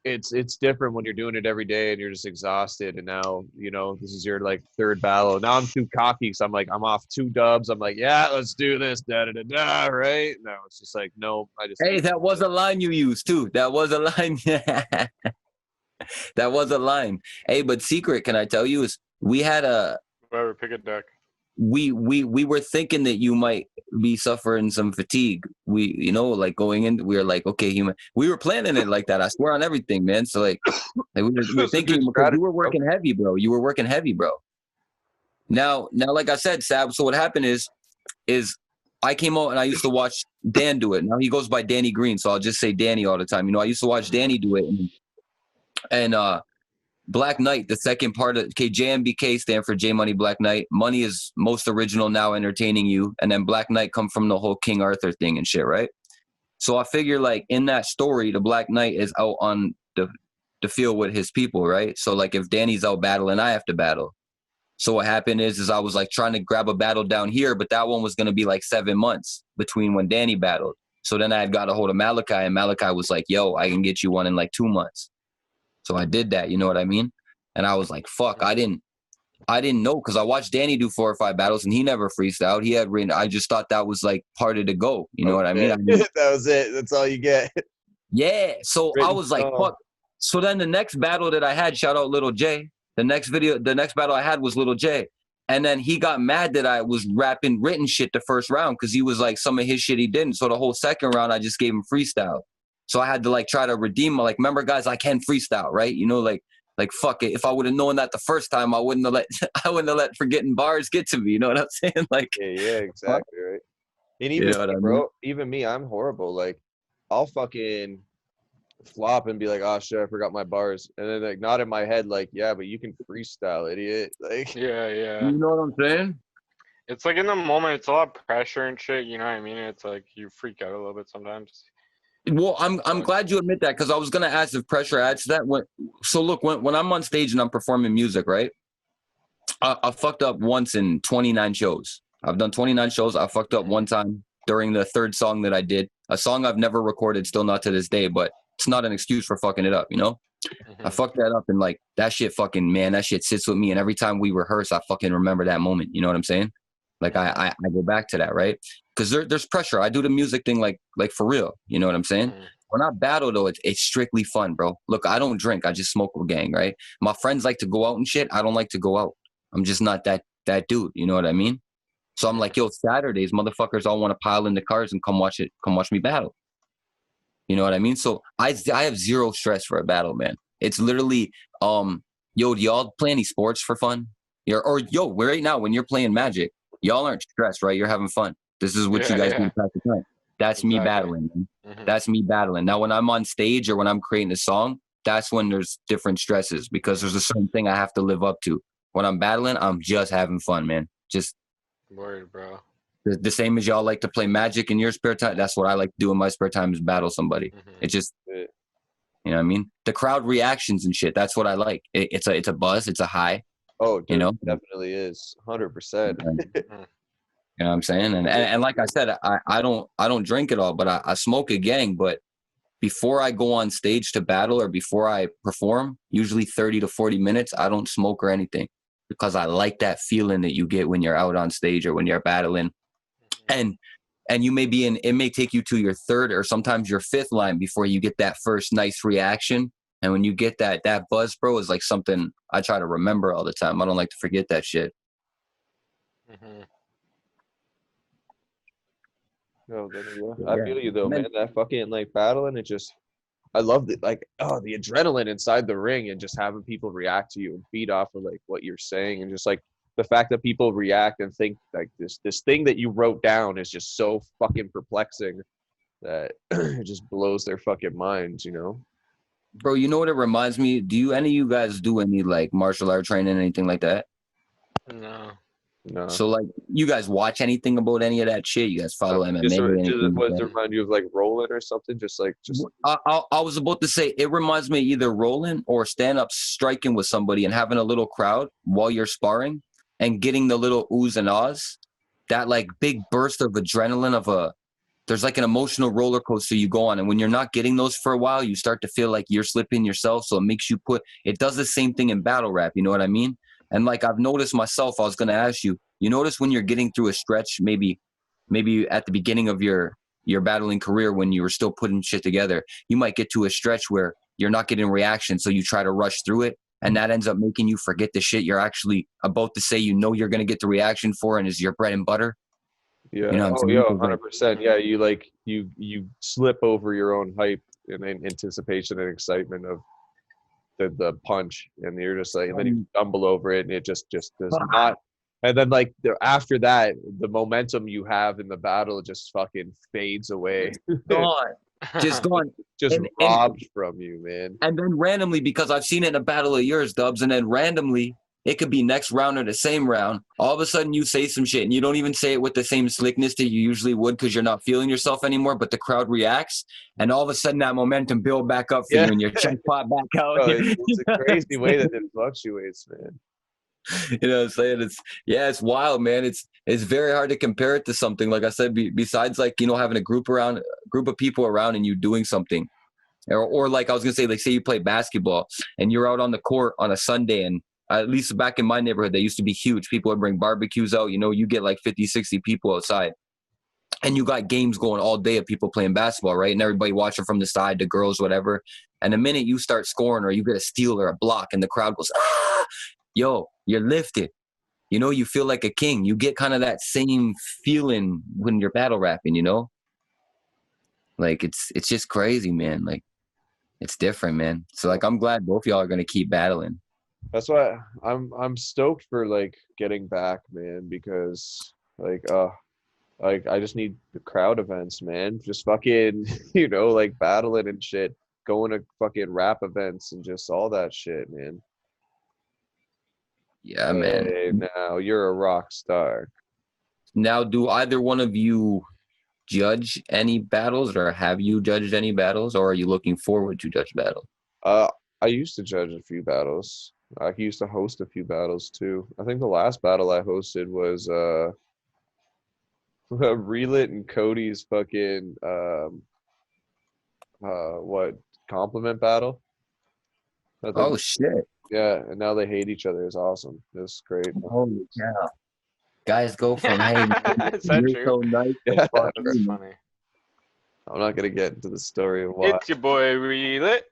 it's different when you're doing it every day and you're just exhausted. And now, this is your 3rd battle. Now I'm too cocky, so I'm off 2 dubs. I'm like, yeah, let's do this, da da da da, right? No, it's just no, I just. Hey, that was a line you used too. That was a line. That was a line. Hey, but secret, can I tell you, is we had Weber, pick a deck. we were thinking that you might be suffering some fatigue. We, going in, we were like, okay, we were planning it like that. I swear on everything, man. So we were thinking because you were working heavy, bro. You were working heavy, bro. Now, like I said, Sab. So what happened is I came out and I used to watch Dan do it. Now he goes by Danny Green, so I'll just say Danny all the time. I used to watch Danny do it, and Black Knight, the second part of JMBK stand for J Money Black Knight. Money is most original, now entertaining you, and then Black Knight come from the whole King Arthur thing and shit, right? So I figure in that story, the Black Knight is out on the field with his people, right? So if Danny's out battling, I have to battle. So what happened is I was trying to grab a battle down here, but that one was gonna be 7 months between when Danny battled. So then I had got a hold of Malachi, and Malachi was like, "Yo, I can get you one in 2 months." So I did that, you know what I mean? And I was like, fuck, I didn't know, because I watched Danny do 4 or 5 battles and he never freestyled. He had written, I just thought that was part of the go. You know what I mean? That was it. That's all you get. Yeah. So I was like, fuck. So then the next battle that I had, shout out Little J, the next battle I had was Little J. And then he got mad that I was rapping written shit the first round because he was some of his shit he didn't. So the whole second round, I just gave him freestyle. So I had to try to redeem my remember guys, I can freestyle, right? Fuck it. If I would have known that the first time, I wouldn't have let forgetting bars get to me. You know what I'm saying? Yeah, exactly, right. And even even me, I'm horrible. I'll fucking flop and be like, oh shit, I forgot my bars. And then not in my head, yeah, but you can freestyle, idiot. Yeah. You know what I'm saying? It's in the moment, it's a lot of pressure and shit, you know what I mean? It's you freak out a little bit sometimes. Well, I'm glad you admit that, because I was gonna ask if pressure adds to that. When I'm on stage and I'm performing music, right? I fucked up once in 29 shows. I've done 29 shows. I fucked up one time during the 3rd song that I did. A song I've never recorded, still not to this day, but it's not an excuse for fucking it up, I fucked that up, and that shit that shit sits with me. And every time we rehearse, I fucking remember that moment. You know what I'm saying? I go back to that, right? Because there's pressure. I do the music thing like for real. You know what I'm saying? When I battle though, it's strictly fun, bro. Look, I don't drink. I just smoke with gang, right? My friends like to go out and shit. I don't like to go out. I'm just not that dude. You know what I mean? So I'm like, yo, Saturdays, motherfuckers all want to pile in the cars and come watch me battle. You know what I mean? So I have zero stress for a battle, man. It's literally, yo, do y'all play any sports for fun? Right now when you're playing Magic, y'all aren't stressed, right? You're having fun. This is what you guys do to pass the time. That's me battling. That's me battling. Now, when I'm on stage or when I'm creating a song, that's when there's different stresses, because there's a certain thing I have to live up to. When I'm battling, I'm just having fun, man. Just word, bro. The same as y'all like to play Magic in your spare time. That's what I like to do in my spare time, is battle somebody. It just, you know what I mean? The crowd reactions and shit. That's what I like. It's a buzz. It's a high. Oh, You know, definitely is 100%. you know what I'm saying? And like I said, I don't drink at all, but I smoke a gang. But before I go on stage to battle or before I perform, usually 30 to 40 minutes, I don't smoke or anything because I like that feeling that you get when you're out on stage or when you're battling. And you may be in, it may take you to your third or sometimes your fifth line before you get that first nice reaction. And when you get that buzz, bro, is like something I try to remember all the time. I don't like to forget that shit. No, I feel you though, man. That fucking like battling, it just, I love it. Like, oh, the adrenaline inside the ring and just having people react to you and feed off of like what you're saying, and just like the fact that people react and think like this thing that you wrote down is just so fucking perplexing that it just blows their fucking minds, you know? Bro, you know what it reminds me? Do any of you guys do any like martial art training, anything like that? No. No. So like, you guys watch anything about any of that shit? You guys follow MMA? Just anything what like does it that? remind you of, like rolling or something? Just I was about to say it reminds me of either rolling or stand up striking with somebody and having a little crowd while you're sparring and getting the little oohs and ahs. That like big burst of adrenaline there's like an emotional roller coaster you go on. And when you're not getting those for a while, you start to feel like you're slipping yourself. So it makes you it does the same thing in battle rap. You know what I mean? And like I've noticed myself, I was going to ask you, you notice when you're getting through a stretch, maybe at the beginning of your battling career when you were still putting shit together, you might get to a stretch where you're not getting reaction. So you try to rush through it. And that ends up making you forget the shit you're actually about to say, you know, you're going to get the reaction for and is your bread and butter. yeah. You know what I'm Oh, saying? yeah, 100%. Yeah, you like you slip over your own hype in anticipation and excitement of the punch, and you're just like, and then you stumble over it, and it just does not. And then like after that, the momentum you have in the battle just fucking fades away. Gone. Just gone. Just robbed from you, man. And then randomly, because I've seen it in a battle of yours, Dubbz, and then randomly, it could be next round or the same round. All of a sudden, you say some shit, and you don't even say it with the same slickness that you usually would because you're not feeling yourself anymore, but the crowd reacts, and all of a sudden, that momentum build back up for you, and your chest pop back out. Bro, it's a crazy way that it fluctuates, man. You know what I'm saying? It's wild, man. It's very hard to compare it to something. Like I said, besides like, you know, having a group of people around and you doing something. Or like I was going to say, like say you play basketball and you're out on the court on a Sunday, and at least back in my neighborhood, they used to be huge. People would bring barbecues out. You know, you get like 50, 60 people outside. And you got games going all day of people playing basketball, right? And everybody watching from the side, the girls, whatever. And the minute you start scoring or you get a steal or a block and the crowd goes, ah, yo, you're lifted. You know, you feel like a king. You get kind of that same feeling when you're battle rapping, you know? Like, it's just crazy, man. Like, it's different, man. So, like, I'm glad both y'all are going to keep battling. That's why I'm stoked for, like, getting back, man, because, like, I just need the crowd events, man. Just fucking, you know, like, battling and shit. Going to fucking rap events and just all that shit, man. Yeah, man. Hey, now you're a rock star. Now, do either one of you judge any battles, or have you judged any battles, or are you looking forward to judge battle? I used to judge a few battles. I used to host a few battles too. I think the last battle I hosted was Relit and Cody's fucking what compliment battle. Oh shit! Yeah, and now they hate each other. It's awesome. It's great. Holy cow! Guys go from hey, Is that you're true? so nice. Yeah, That's funny. I'm not gonna get into the story of why. It's your boy Relit.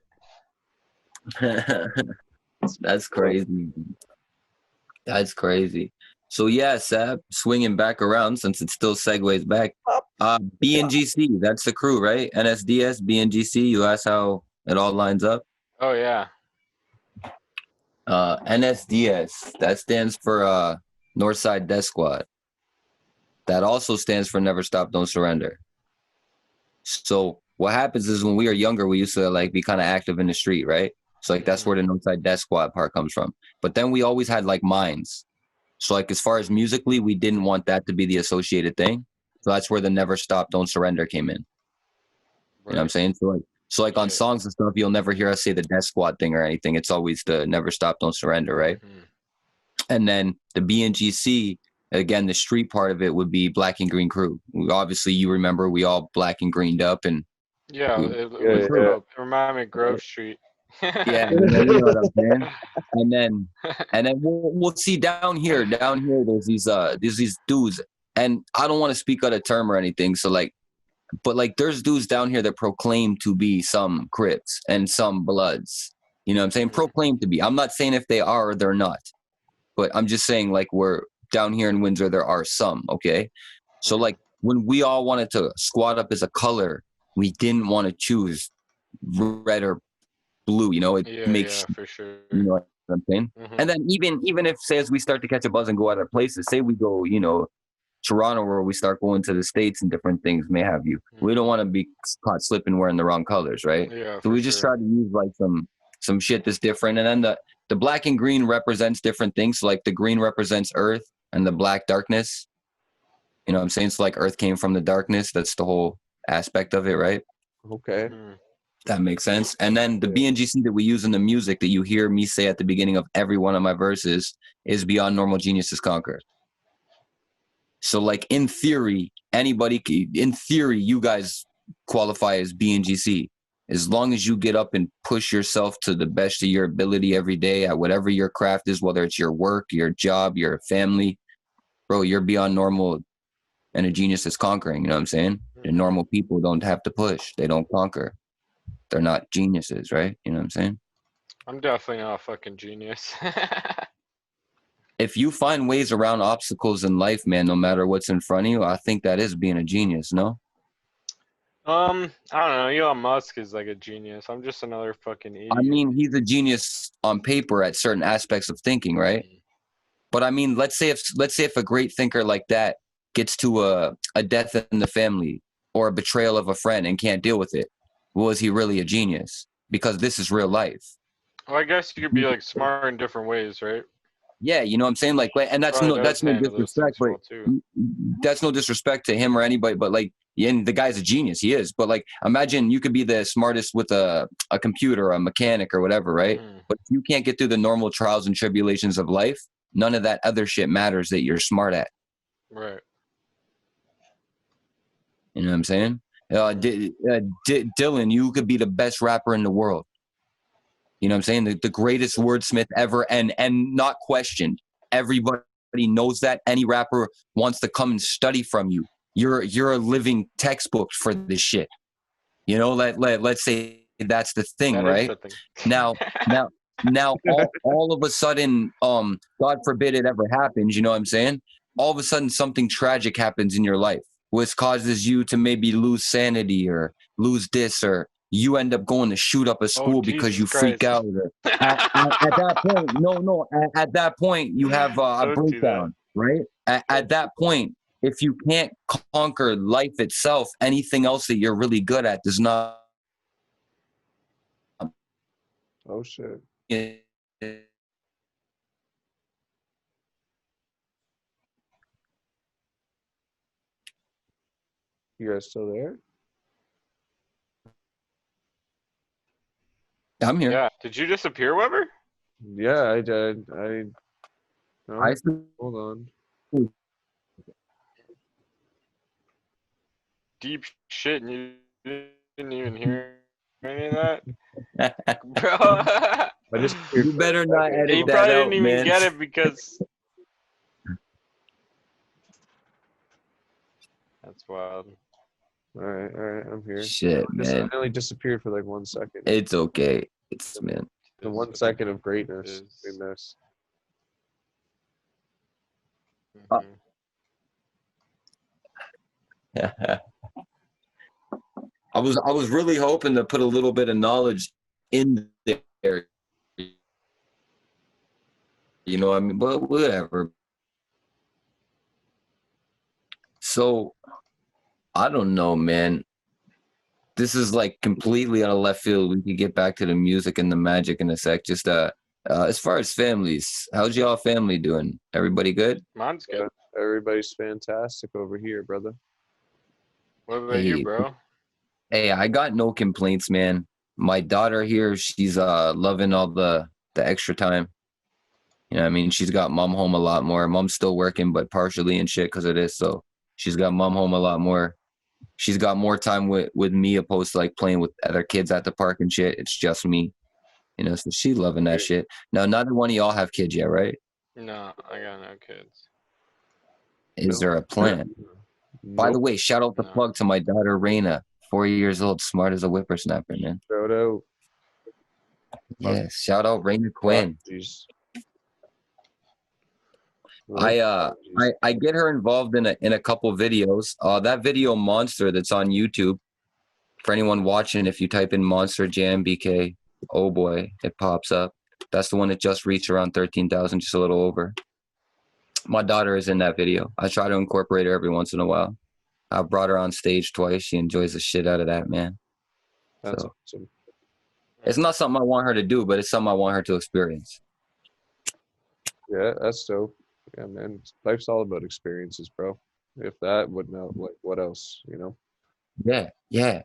That's crazy. That's crazy. So yeah, Sab, swinging back around since it still segues back. BNGC, that's the crew, right? NSDS, BNGC. You asked how it all lines up. Oh yeah. NSDS, that stands for Northside Death Squad. That also stands for Never Stop, Don't Surrender. So what happens is when we were younger, we used to like be kind of active in the street, right? So like that's where the Northside Death Squad part comes from. But then we always had like minds. So like as far as musically, we didn't want that to be the associated thing. So that's where the Never Stop, Don't Surrender came in. You know what I'm saying? So like on songs and stuff, you'll never hear us say the Death Squad thing or anything. It's always the Never Stop, Don't Surrender, right? And then the BNGC, again, the street part of it would be Black and Green Crew. Obviously, you remember we all black and greened up, and Yeah, we, it Yeah, was yeah. it reminded me of Grove Street. yeah, you know what I'm saying. And then we'll see down here. There's these dudes, and I don't want to speak out of term or anything. So like, but like, there's dudes down here that proclaim to be some Crips and some Bloods. You know what I'm saying? Proclaim to be. I'm not saying if they are or they're not, but I'm just saying like we're down here in Windsor, there are some. Okay, so like when we all wanted to squad up as a color, we didn't want to choose red or blue. You know, it makes for sure. you know what I'm saying. And then even if say as we start to catch a buzz and go other places, say we go, you know, Toronto, where we start going to the States and different things may have you. We don't want to be caught slipping wearing the wrong colors, right? Yeah, So we just try to use like some shit that's different. And then the black and green represents different things. So like the green represents earth and the black darkness. You know what I'm saying? So like earth came from the darkness. That's the whole aspect of it, right? Okay. That makes sense. And then the BNGC that we use in the music that you hear me say at the beginning of every one of my verses is beyond normal geniuses conquer. So like in theory, you guys qualify as BNGC. As long as you get up and push yourself to the best of your ability every day at whatever your craft is, whether it's your work, your job, your family, bro, you're beyond normal and a genius is conquering. You know what I'm saying? And normal people don't have to push. They don't conquer. They're not geniuses, right? You know what I'm saying? I'm definitely not a fucking genius. If you find ways around obstacles in life, man, no matter what's in front of you, I think that is being a genius, no? I don't know. Elon Musk is like a genius. I'm just another fucking idiot. I mean, he's a genius on paper at certain aspects of thinking, right? But I mean, let's say if a great thinker like that gets to a death in the family or a betrayal of a friend and can't deal with it, well, is he really a genius? Because this is real life. Well, I guess you could be like smart in different ways, right? Yeah, you know what I'm saying? Like, and that's no disrespect, but that's no disrespect to him or anybody, but like, and the guy's a genius, he is. But like, imagine you could be the smartest with a computer, a mechanic or whatever, right? But if you can't get through the normal trials and tribulations of life, none of that other shit matters that you're smart at. Right. You know what I'm saying? Dylan, you could be the best rapper in the world. You know what I'm saying? The greatest wordsmith ever, and not questioned. Everybody knows that. Any rapper wants to come and study from you. You're a living textbook for this shit. You know, let's say that's the thing, That right? is the thing. Now all of a sudden, God forbid it ever happens, you know what I'm saying? All of a sudden something tragic happens in your life, which causes you to maybe lose sanity or lose this, or you end up going to shoot up a school because you freak out. At that point, at that point, you have a breakdown, right? At that point, if you can't conquer life itself, anything else that you're really good at does not. Oh, shit. You guys still there? I'm here. Yeah. Did you disappear, Weber? Yeah, I did. No, still. hold on. Deep shit, and you didn't even hear any of that, bro. You better not edit He that probably out, didn't even man. get it because. That's wild. All right, I'm here. Shit, man. I only disappeared for like 1 second. It's okay. It's, man. The 1 second of greatness we missed. I was really hoping to put a little bit of knowledge in there. You know what I mean? But whatever. So, I don't know, man. This is like completely out of left field. We can get back to the music and the magic in a sec. Just as far as families, how's y'all family doing? Everybody good? Mine's good. Everybody's fantastic over here, brother. What about you, bro? Hey, I got no complaints, man. My daughter here, she's loving all the extra time. You know what I mean? She's got mom home a lot more. Mom's still working, but partially and shit because of this. So she's got mom home a lot more. She's got more time with me opposed to like playing with other kids at the park and shit. It's just me. You know, so she's loving that shit. Now, neither one of y'all have kids yet, right? No, I got no kids. Is there a plan? By the way, shout out the No. plug to my daughter, Raina, 4 years old, smart as a whippersnapper, man. Shout out. Yes, shout out Raina Quinn. Apologies. I get her involved in a couple videos. That video Monster that's on YouTube. For anyone watching, if you type in Monster JMBK, oh boy, it pops up. That's the one that just reached around 13,000, just a little over. My daughter is in that video. I try to incorporate her every once in a while. I've brought her on stage twice. She enjoys the shit out of that, man. That's So awesome. it's not something I want her to do, but it's something I want her to experience. Yeah, that's dope. Yeah, man. Life's all about experiences, bro. If that would not, like, what else, you know? Yeah.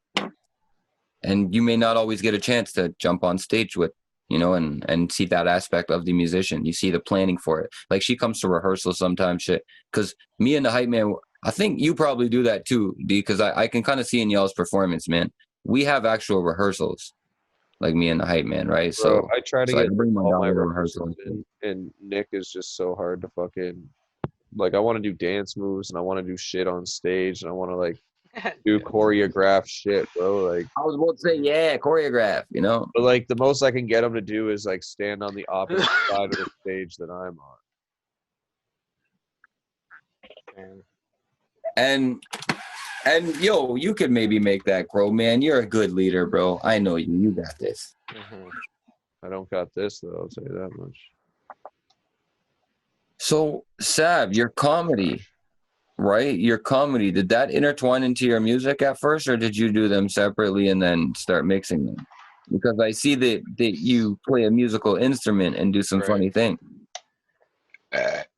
And you may not always get a chance to jump on stage with, you know, and see that aspect of the musician. You see the planning for it. Like she comes to rehearsal sometimes, shit. Because me and the hype man, I think you probably do that too, D, because I can kind of see in y'all's performance, man. We have actual rehearsals, like me and the hype man, right? Bro, So I try to I get bring my all daughter my to rehearsals rehearsals. in, and Nick is just so hard to fucking, like, I want to do dance moves and I want to do shit on stage and I want to, like, do choreographed shit, bro. Like, I was about to say, yeah, choreograph, you know? but like the most I can get him to do is like stand on the opposite side of the stage that I'm on. Man. And yo, you could maybe make that grow, man. You're a good leader, bro. I know you. You got this. Mhm. I don't got this though, I'll tell you that much. So, Sav, your comedy, right? Your comedy, did that intertwine into your music at first, or did you do them separately and then start mixing them? Because I see that you play a musical instrument and do some Right. funny things.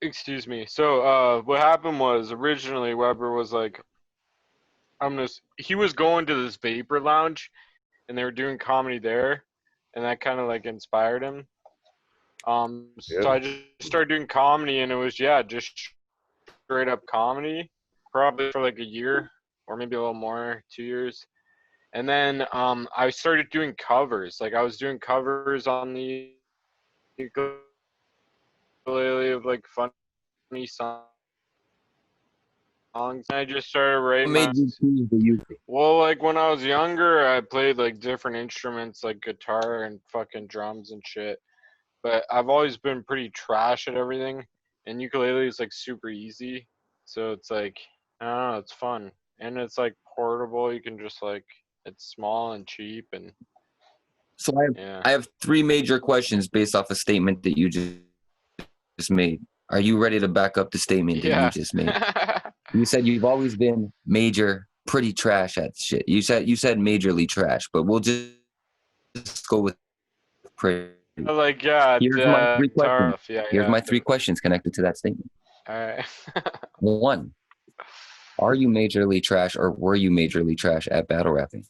Excuse me. So what happened was originally Weber was like, he was going to this vapor lounge and they were doing comedy there, and that kind of like inspired him. So I just started doing comedy, and it was just straight up comedy, probably for like a year or maybe a little more, 2 years. And then I started doing covers. Like I was doing covers on the ukulele of like funny songs. And I just started What writing made you choose the ukulele? Well, like when I was younger, I played like different instruments like guitar and fucking drums and shit. But I've always been pretty trash at everything, and ukulele is like super easy. So it's like, I don't know, it's fun. And it's like portable. You can just like, it's small and cheap, and So yeah. I have 3 major questions based off a statement that you just made. Are you ready to back up the statement that you just made? You said you've always been major, pretty trash at shit. You said majorly trash, but we'll just go with pretty. Like, yeah, Here's my 3 questions. tough. Yeah, Here's yeah. my 3 questions connected to that statement. All right. 1, are you majorly trash or were you majorly trash at battle rapping?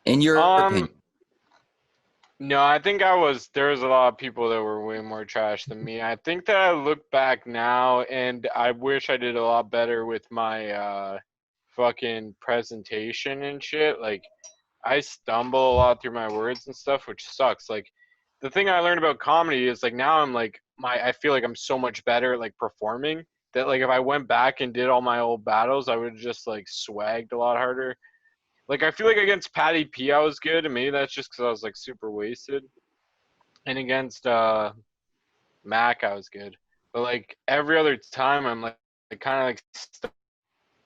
In your opinion. No, I think there was a lot of people that were way more trash than me. I think that I look back now and I wish I did a lot better with my fucking presentation and shit. Like I stumble a lot through my words and stuff, which sucks. Like the thing I learned about comedy is like now I'm like I feel like I'm so much better at like performing that like if I went back and did all my old battles, I would have just like swagged a lot harder. Like I feel like against Patty P I was good, and maybe that's just because I was like super wasted. And against Mac I was good, but like every other time I'm like kind of like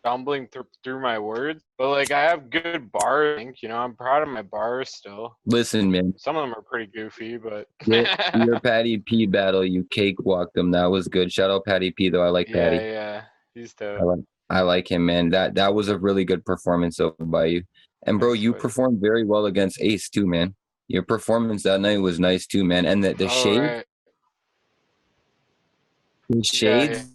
stumbling through my words. But like I have good bars. I think, you know, I'm proud of my bars still. Listen, man. Some of them are pretty goofy, but your Patty P battle, you cakewalked them. That was good. Shout out Patty P though. I like Patty. yeah, he's dope. I like him, man. That was a really good performance by you. And bro, Thanks, you buddy. performed very well against Ace too, man. Your performance that night was nice too, man. And the shades, Right. the shades,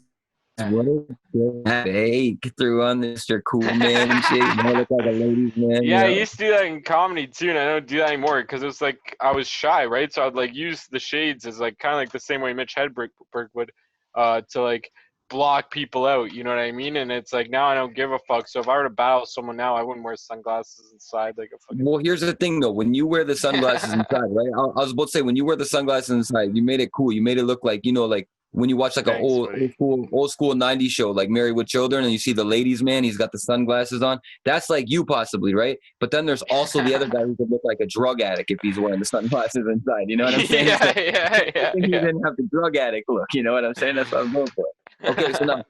What a hey, threw on Mr. Cool Man and shit. You know, look like a ladies man. Yeah, I You know? used to do that in comedy too, and I don't do that anymore because it was like I was shy, right? So I'd like use the shades as like kind of like the same way Mitch Hedberg would, to like block people out. You know what I mean? And it's like now I don't give a fuck. So if I were to battle someone now, I wouldn't wear sunglasses inside like a fucking. Well, here's the thing though. When you wear the sunglasses inside, right? I was about to say when you wear the sunglasses inside, you made it cool. You made it look like, you know, like when you watch like an Thanks, buddy. old school 90s show like Married with Children and you see the ladies man, he's got the sunglasses on. That's like you possibly, right? But then there's also the other guy who could look like a drug addict if he's wearing the sunglasses inside. You know what I'm saying? Yeah, So, yeah. he didn't have the drug addict look. You know what I'm saying? That's what I'm going for. Okay, so now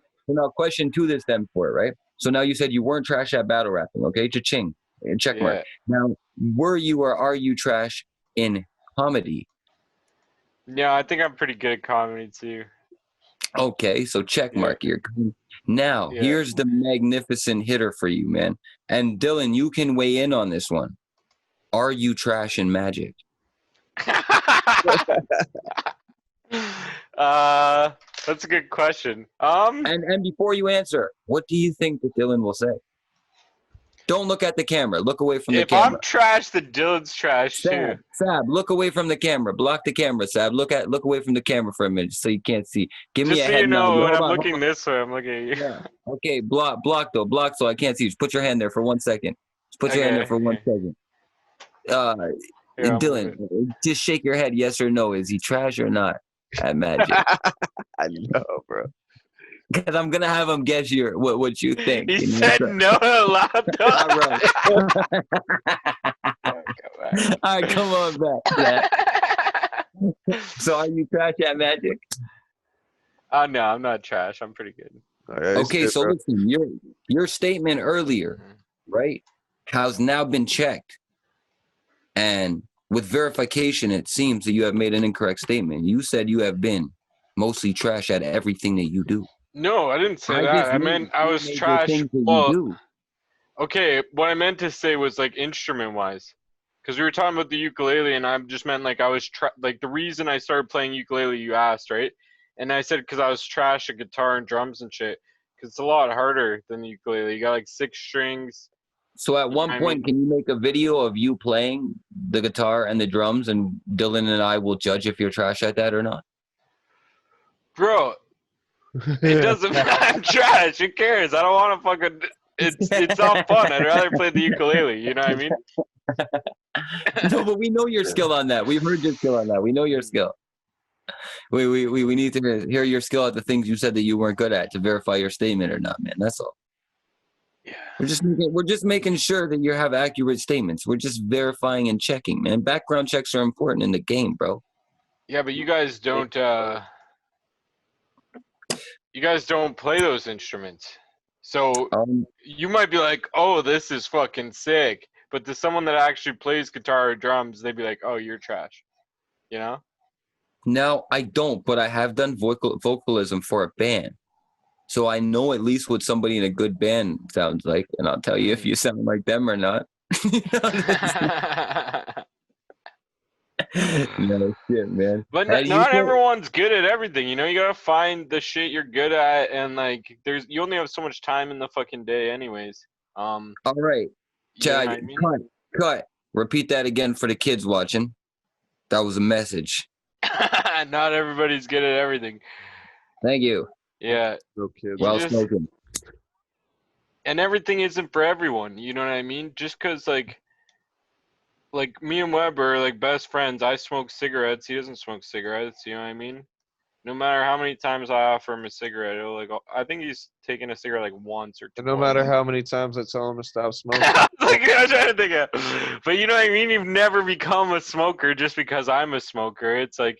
question to this then for it, right? So now you said you weren't trash at battle rapping, okay? Cha-ching, check mark. Yeah. Now, were you or are you trash in comedy? Yeah, I think I'm pretty good at comedy too. Okay, so check mark here. Now, Yeah. here's the magnificent hitter for you, man. And Dylan, you can weigh in on this one. Are you trash in magic? That's a good question. And before you answer, what do you think that Dylan will say? Don't look at the camera. Look away from the If camera. I'm trash, then Dylan's trash too. Sab, look away from the camera. Block the camera, Sab. Look away from the camera for a minute so you can't see. Give me Just a so head you know, nod. when Hold I'm on, looking hold on. this way, I'm looking at you. Yeah. Okay, block so I can't see. Just put your hand there for 1 second. Just put your hand there for 1 second. Here, I'm Dylan, moving. just shake your head, yes or no. Is he trash or not at magic? I know, bro. Because I'm gonna have him guess what you think. He You know, said so- no out All loud. right, come on back. Yeah. So are you trash at magic? No, I'm not trash. I'm pretty good. Okay, so listen, your statement earlier, right, has now been checked. And with verification, it seems that you have made an incorrect statement. You said you have been mostly trash at everything that you do. No, I didn't say that. I meant I was trash. Well, okay, what I meant to say was like instrument wise. Because we were talking about the ukulele, and I just meant like I was like the reason I started playing ukulele, you asked, right? And I said because I was trash at guitar and drums and shit. Because it's a lot harder than the ukulele. You got like 6 strings. So at one point, can you make a video of you playing the guitar and the drums, and Dylan and I will judge if you're trash at that or not? Bro, it doesn't matter. I'm trash. Who cares? I don't want to fucking. It's not fun. I'd rather play the ukulele. You know what I mean? No, but we know your skill on that. We've heard your skill on that. We know your skill. We need to hear your skill at the things you said that you weren't good at to verify your statement or not, man. That's all. Yeah. We're just making sure that you have accurate statements. We're just verifying and checking, man. Background checks are important in the game, bro. Yeah, but you guys don't. You guys don't play those instruments, so you might be like, "Oh, this is fucking sick," but to someone that actually plays guitar or drums, they'd be like, "Oh, you're trash," you know? No, I don't, but I have done vocalism for a band. So I know at least what somebody in a good band sounds like, and I'll tell you if you sound like them or not. No shit, man. But not everyone's good at everything, you know? You gotta find the shit you're good at, and like, you only have so much time in the fucking day anyways. All right. You know Chad, what I mean? cut. Repeat that again for the kids watching. That was a message. Not everybody's good at everything. Thank you. Yeah. No kids. Well spoken. And everything isn't for everyone, you know what I mean? Just because like me and Webb are like best friends. I smoke cigarettes, he doesn't smoke cigarettes, you know what I mean? No matter how many times I offer him a cigarette, it'll like, I think he's taken a cigarette like once or And twice. no matter how many times I tell him to stop smoking. Like, I'm trying to think of, but you know what I mean? You've never become a smoker just because I'm a smoker. It's like,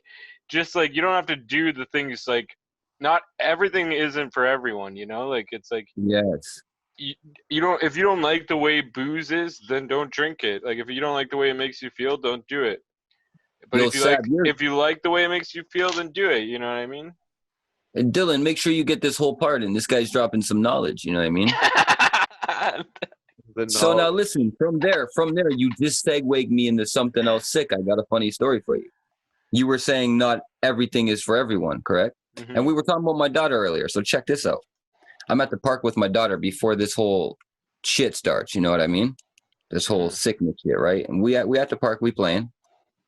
just like, you don't have to do the things like, not everything isn't for everyone, you know? Like, it's like, Yes. you don't, if you don't like the way booze is, then don't drink it. Like, if you don't like the way it makes you feel, don't do it. But Yo, if you Sab, if you like the way it makes you feel, then do it. You know what I mean? And Dylan, make sure you get this whole part in. This guy's dropping some knowledge, you know what I mean? So now listen, from there, you just segued me into something else sick. I got a funny story for you. You were saying not everything is for everyone, correct? And we were talking about my daughter earlier. So check this out. I'm at the park with my daughter before this whole shit starts. You know what I mean? This whole sickness shit, right? And we at the park, we playing.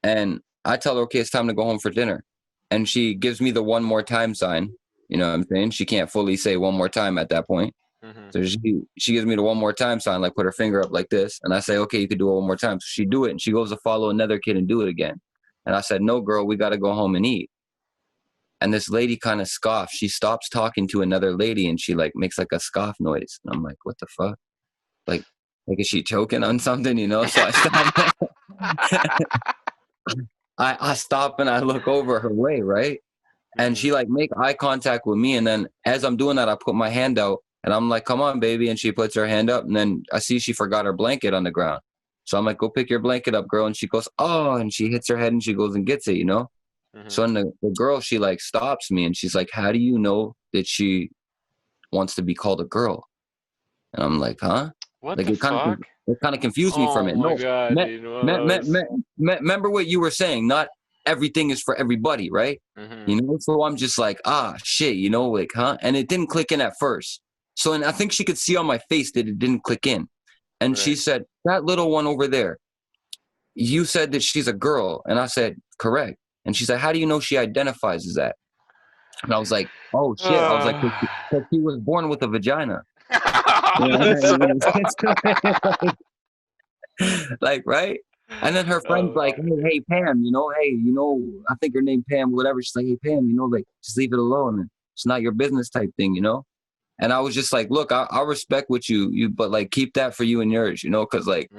And I tell her, okay, it's time to go home for dinner. And she gives me the one more time sign. You know what I'm saying? She can't fully say one more time at that point. So she gives me the one more time sign, like put her finger up like this. And I say, okay, you could do it one more time. So she do it. And she goes to follow another kid and do it again. And I said, no, girl, we got to go home and eat. And this lady kind of scoffs. She stops talking to another lady and she like makes like a scoff noise. And I'm like, what the fuck? Like is she choking on something, you know? So I stop. I stop and I look over her way, right? And she like make eye contact with me. And then as I'm doing that, I put my hand out and I'm like, come on, baby. And she puts her hand up and then I see she forgot her blanket on the ground. So I'm like, go pick your blanket up, girl. And she goes, oh, and she hits her head and she goes and gets it, you know? So then the girl, she like stops me and she's like, how do you know that she wants to be called a girl? And I'm like, huh? What like the fuck? It kind of confused me for a minute. Oh my God, dude, remember what you were saying. Not everything is for everybody, right? You know, so I'm just like, shit, you know, like, huh? And it didn't click in at first. So, and I think she could see on my face that it didn't click in. And she said, that little one over there, you said that she's a girl. And I said, correct. And she said, how do you know she identifies as that? And I was like, oh shit. I was like, 'cause she was born with a vagina. Like, right? And then her friend's like, hey, Pam, you know, I think her name Pam, whatever. She's like, hey, Pam, you know, like, just leave it alone. It's not your business type thing, you know? And I was just like, look, I respect what you, but like, keep that for you and yours, you know? Cause like,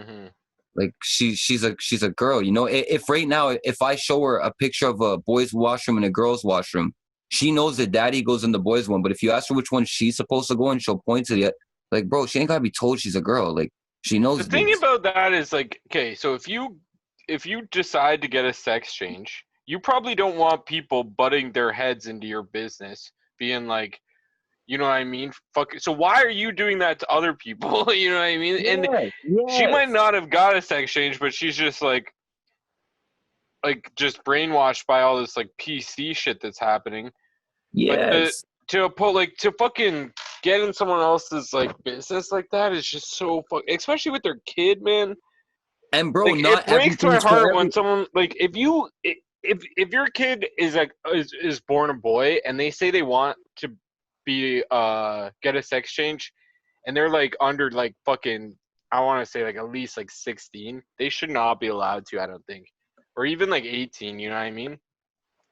like she's a girl, you know? If right now, if I show her a picture of a boys' washroom and a girls' washroom, she knows that daddy goes in the boys' one. But if you ask her which one she's supposed to go in, she'll point to it. Like, bro, she ain't gotta be told she's a girl. Like, she knows. The thing about that is like, okay, so if you decide to get a sex change, you probably don't want people butting their heads into your business, being like, you know what I mean? Fuck. So why are you doing that to other people? You know what I mean? And she might not have got a sex change, but she's just like just brainwashed by all this like PC shit that's happening. Yes. But to fucking get in someone else's like business like that is just so especially with their kid, man. And bro, like, not it breaks my heart when someone like if your kid is like is born a boy and they say they want to be get a sex change and they're like under like fucking, I want to say like at least like 16, they should not be allowed to, I don't think, or even like 18, you know what I mean?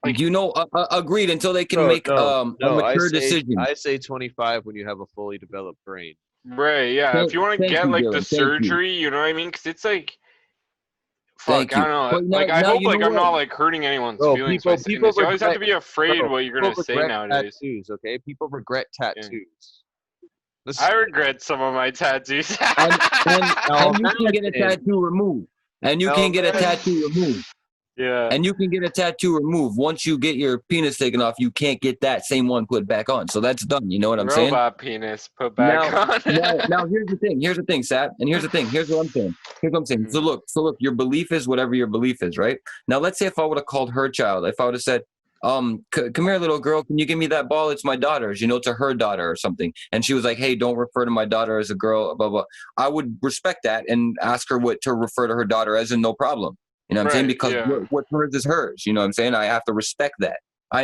Like, you know, agreed, until they can make a mature decision. I say 25 when you have a fully developed brain. Right, yeah. If you want to get like the surgery, you know what I mean? Because it's like, fuck, I don't know. Like, I hope like I'm not like hurting anyone's feelings by saying this. You always have to be afraid what you're gonna say nowadays. Tattoos, okay? People regret tattoos. I regret some of my tattoos. and you can get a tattoo removed. And you can get a tattoo removed. Yeah. And you can get a tattoo removed. Once you get your penis taken off, you can't get that same one put back on. So that's done. You know what I'm saying? Robot penis put back on. now here's the thing, Sat. And here's the thing. Here's what I'm saying. So look, your belief is whatever your belief is, right? Now let's say if I would have called her child, if I would have said, come here, little girl, can you give me that ball? It's my daughter's, you know, to her daughter or something. And she was like, hey, don't refer to my daughter as a girl, blah, blah. I would respect that and ask her what to refer to her daughter as, and no problem. You know what I'm saying? Because what's hers is hers. You know what I'm saying? I have to respect that.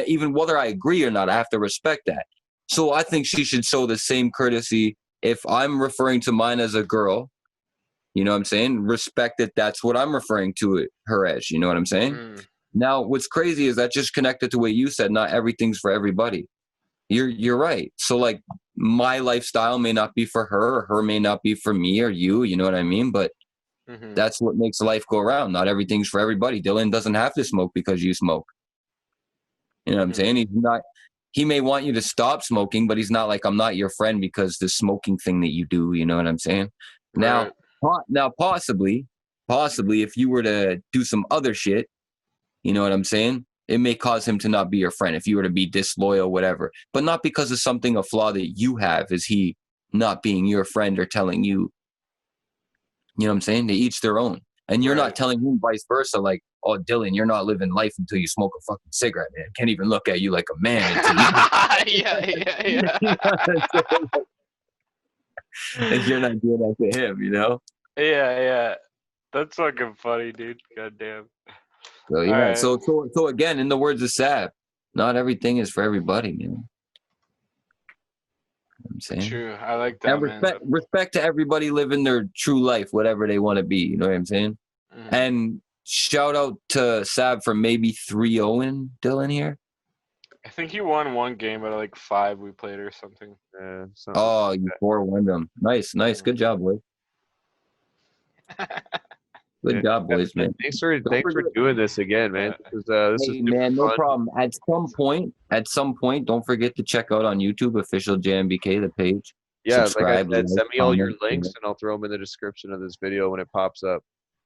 Even whether I agree or not, I have to respect that. So I think she should show the same courtesy. If I'm referring to mine as a girl, you know what I'm saying? Respect that that's what I'm referring to her as. You know what I'm saying? Now, what's crazy is that just connected to what you said, not everything's for everybody. You're right. So like my lifestyle may not be for her, or her may not be for me or you know what I mean? But that's what makes life go around. Not everything's for everybody. Dylan doesn't have to smoke because you smoke. You know what I'm saying? He may want you to stop smoking, but he's not like, I'm not your friend because the smoking thing that you do, you know what I'm saying? Now possibly if you were to do some other shit, you know what I'm saying? It may cause him to not be your friend if you were to be disloyal, whatever, but not because of something, a flaw that you have, is he not being your friend or telling you, you know what I'm saying? To each their own. And you're not telling him vice versa. Like, oh, Dylan, you're not living life until you smoke a fucking cigarette, man. Can't even look at you like a man until you. Yeah. You know what I'm saying? And you're not doing that to him, you know? Yeah. That's fucking funny, dude. Goddamn. So yeah. Alright. So again, in the words of Sab, not everything is for everybody, you know. I'm saying. True. I like that, And respect to everybody living their true life, whatever they want to be. You know what I'm saying? man. And shout out to Sab for maybe 3-0ing Dylan here. I think he won one game out of like 5 we played or something. Yeah, Oh, you 4-1 them. Nice. Good job, boys. Good job, boys, man. Thanks for doing this again, man. This is man, no fun. problem. At some point, don't forget to check out on YouTube official JMBK, the page. Yeah, Subscribe, like I said, send me all your comment, links and I'll throw them in the description of this video when it pops up.